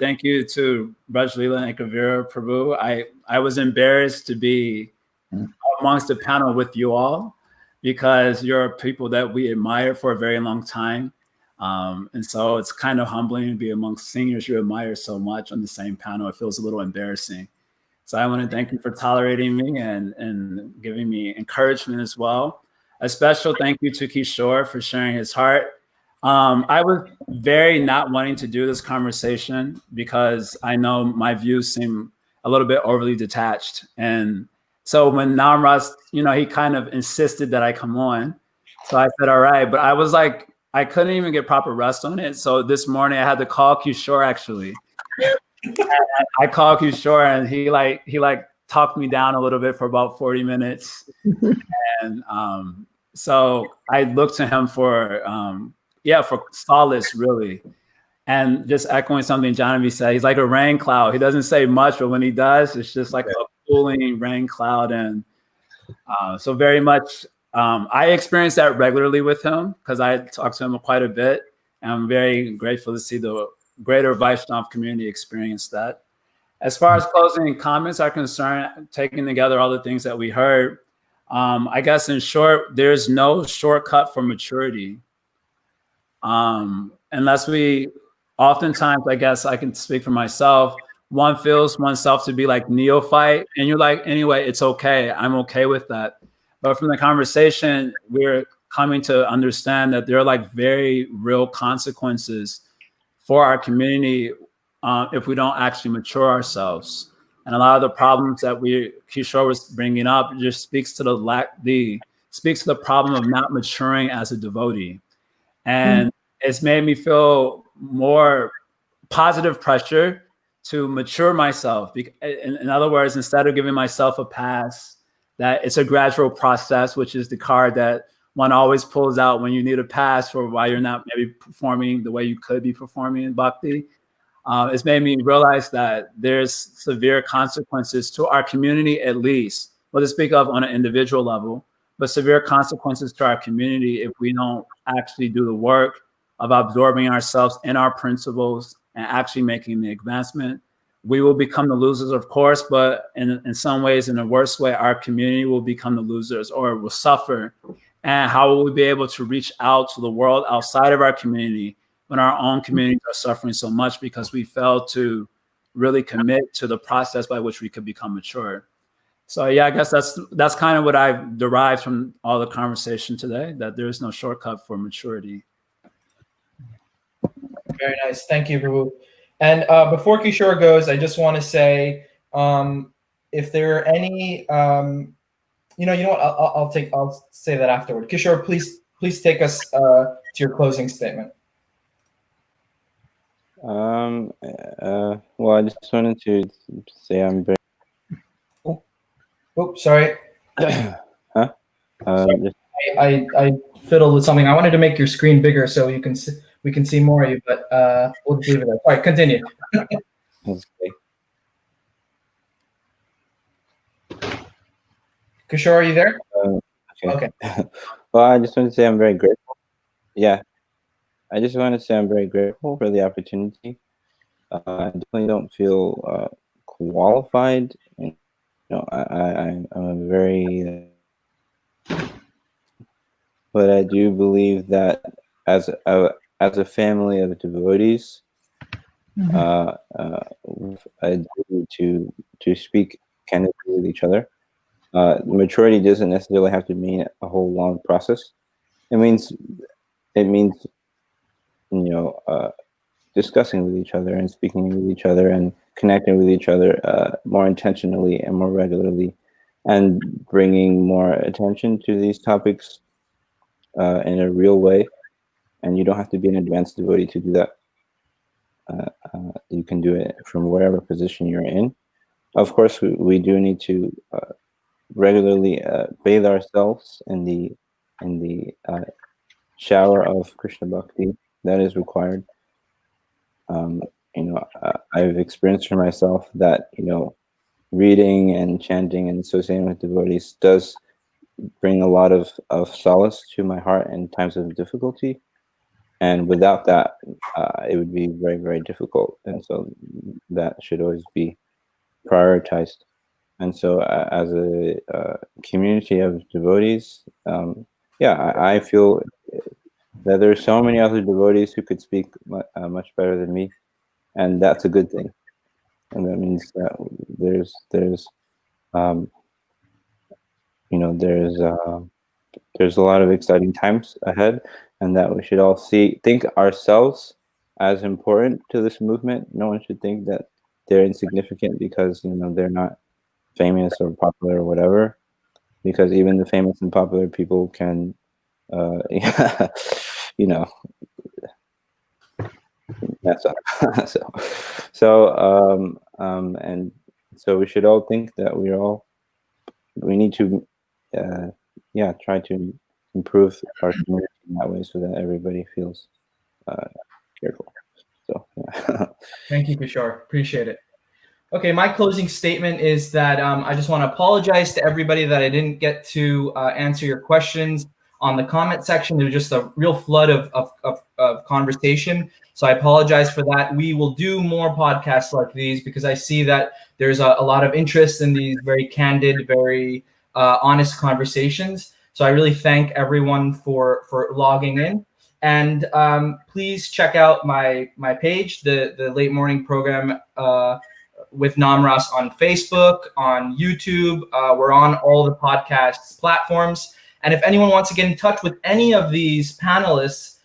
Thank you to Rajalila and Kavira Prabhu. I was embarrassed to be amongst the panel with you all, because you're people that we admire for a very long time. And so it's kind of humbling to be amongst seniors you admire so much on the same panel. It feels a little embarrassing. So I want to thank you for tolerating me and giving me encouragement as well. A special thank you to Kishore for sharing his heart. I was very not wanting to do this conversation because I know my views seem a little bit overly detached. And so when Namraj, he kind of insisted that I come on. So I said, all right. But I was like, I couldn't even get proper rest on it. So this morning I had to call Kishore actually. I called Kishore, and he talked me down a little bit for about 40 minutes. And so I looked to him for solace, really. And just echoing something Johnny said, he's like a rain cloud. He doesn't say much, but when he does, it's just like a cooling rain cloud. And so very much I experience that regularly with him because I talk to him quite a bit. And I'm very grateful to see the greater Vaishnav community experience that. As far as closing comments are concerned, taking together all the things that we heard, I guess in short, there's no shortcut for maturity. Unless we, oftentimes, I guess I can speak for myself, one feels oneself to be like neophyte, and you're like, anyway, it's okay. I'm okay with that. But from the conversation, we're coming to understand that there are like very real consequences for our community if we don't actually mature ourselves. And a lot of the problems that Kishore was bringing up just speaks to the problem of not maturing as a devotee. And it's made me feel more positive pressure to mature myself. In other words, instead of giving myself a pass, that it's a gradual process, which is the card that one always pulls out when you need a pass for why you're not maybe performing the way you could be performing in bhakti. It's made me realize that there's severe consequences to our community, at least, well, to speak of on an individual level, but severe consequences to our community if we don't actually do the work of absorbing ourselves in our principles and actually making the advancement. We will become the losers, of course, but in some ways, in a worse way, our community will become the losers or will suffer. And how will we be able to reach out to the world outside of our community when our own communities are suffering so much because we failed to really commit to the process by which we could become mature? So yeah, I guess that's kind of what I've derived from all the conversation today, that there is no shortcut for maturity. Very nice. Thank you, Prabhu. And before Kishore goes, I just want to say, if there are any, you know what? I'll say that afterward. Kishore, please take us to your closing statement. Well, I just wanted to say I'm very. Oh, sorry. Huh? Sorry. I fiddled with something. I wanted to make your screen bigger so we can see more of you, but we'll just leave it there. All right, continue. Okay. Kishore, are you there? Okay. Well, I just want to say I'm very grateful. Yeah. I just want to say I'm very grateful for the opportunity. I definitely don't feel qualified. You know, I'm a very, but I do believe that as a family of devotees, I do to speak candidly with each other. Maturity doesn't necessarily have to mean a whole long process. It means discussing with each other and speaking with each other and connecting with each other more intentionally and more regularly, and bringing more attention to these topics in a real way. And you don't have to be an advanced devotee to do that. You can do it from whatever position you're in. Of course, we do need to regularly bathe ourselves in the shower of Krishna Bhakti. That is required. I've experienced for myself that reading and chanting and associating with devotees does bring a lot of solace to my heart in times of difficulty. And without that, it would be very, very difficult. And so that should always be prioritized. And so as a community of devotees, I feel that there's so many other devotees who could speak much better than me. And that's a good thing. And that means that there's a lot of exciting times ahead, and that we should all think ourselves as important to this movement. No one should think that they're insignificant because they're not famous or popular or whatever, because even the famous and popular people can mess up. And so we should all think that we need to try to improve our community in that way so that everybody feels careful. So Thank you, Kishore. Appreciate it. Okay, my closing statement is that I just want to apologize to everybody that I didn't get to answer your questions on the comment section. There was just a real flood of conversation. So I apologize for that. We will do more podcasts like these because I see that there's a lot of interest in these very candid, very honest conversations. So I really thank everyone for logging in. And please check out my page, the Late Morning Program with Namras on Facebook, on YouTube. We're on all the podcast platforms. And if anyone wants to get in touch with any of these panelists,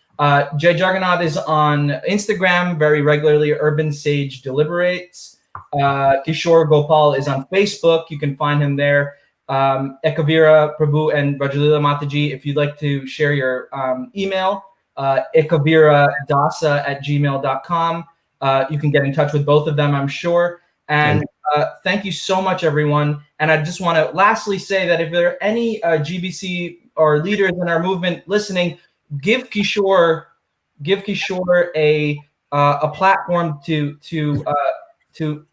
Jay Jagannath is on Instagram very regularly, Urban Sage Deliberates. Kishore Gopal is on Facebook. You can find him there. Ekavira Prabhu and Rajalila Mataji, if you'd like to share your email, ekaviradasa@gmail.com. You can get in touch with both of them, I'm sure. And thank you so much, everyone. And I just want to lastly say that if there are any GBC or leaders in our movement listening, give Kishore a platform to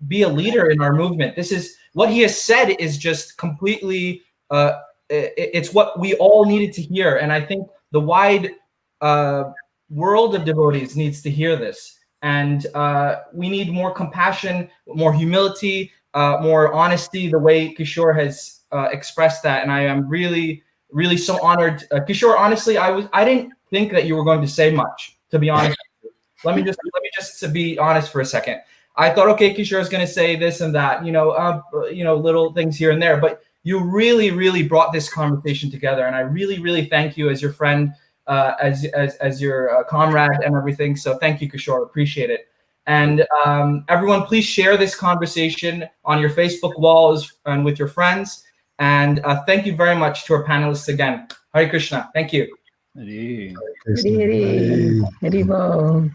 be a leader in our movement. This is what he has said is just completely. It's what we all needed to hear, and I think the wide world of devotees needs to hear this. And we need more compassion, more humility, more honesty, the way Kishore has expressed that. And I am really, really so honored. Kishore, honestly, I didn't think that you were going to say much, to be honest with you. Let me just be honest for a second. I thought, okay, Kishore is going to say this and that, little things here and there. But you really, really brought this conversation together. And I really, really thank you as your friend, as your comrade and everything. So thank you, Kishore. Appreciate it. And everyone, please share this conversation on your Facebook walls and with your friends. And thank you very much to our panelists again. Hare Krishna. Thank you. Hare. Hare Hare Hare Bo.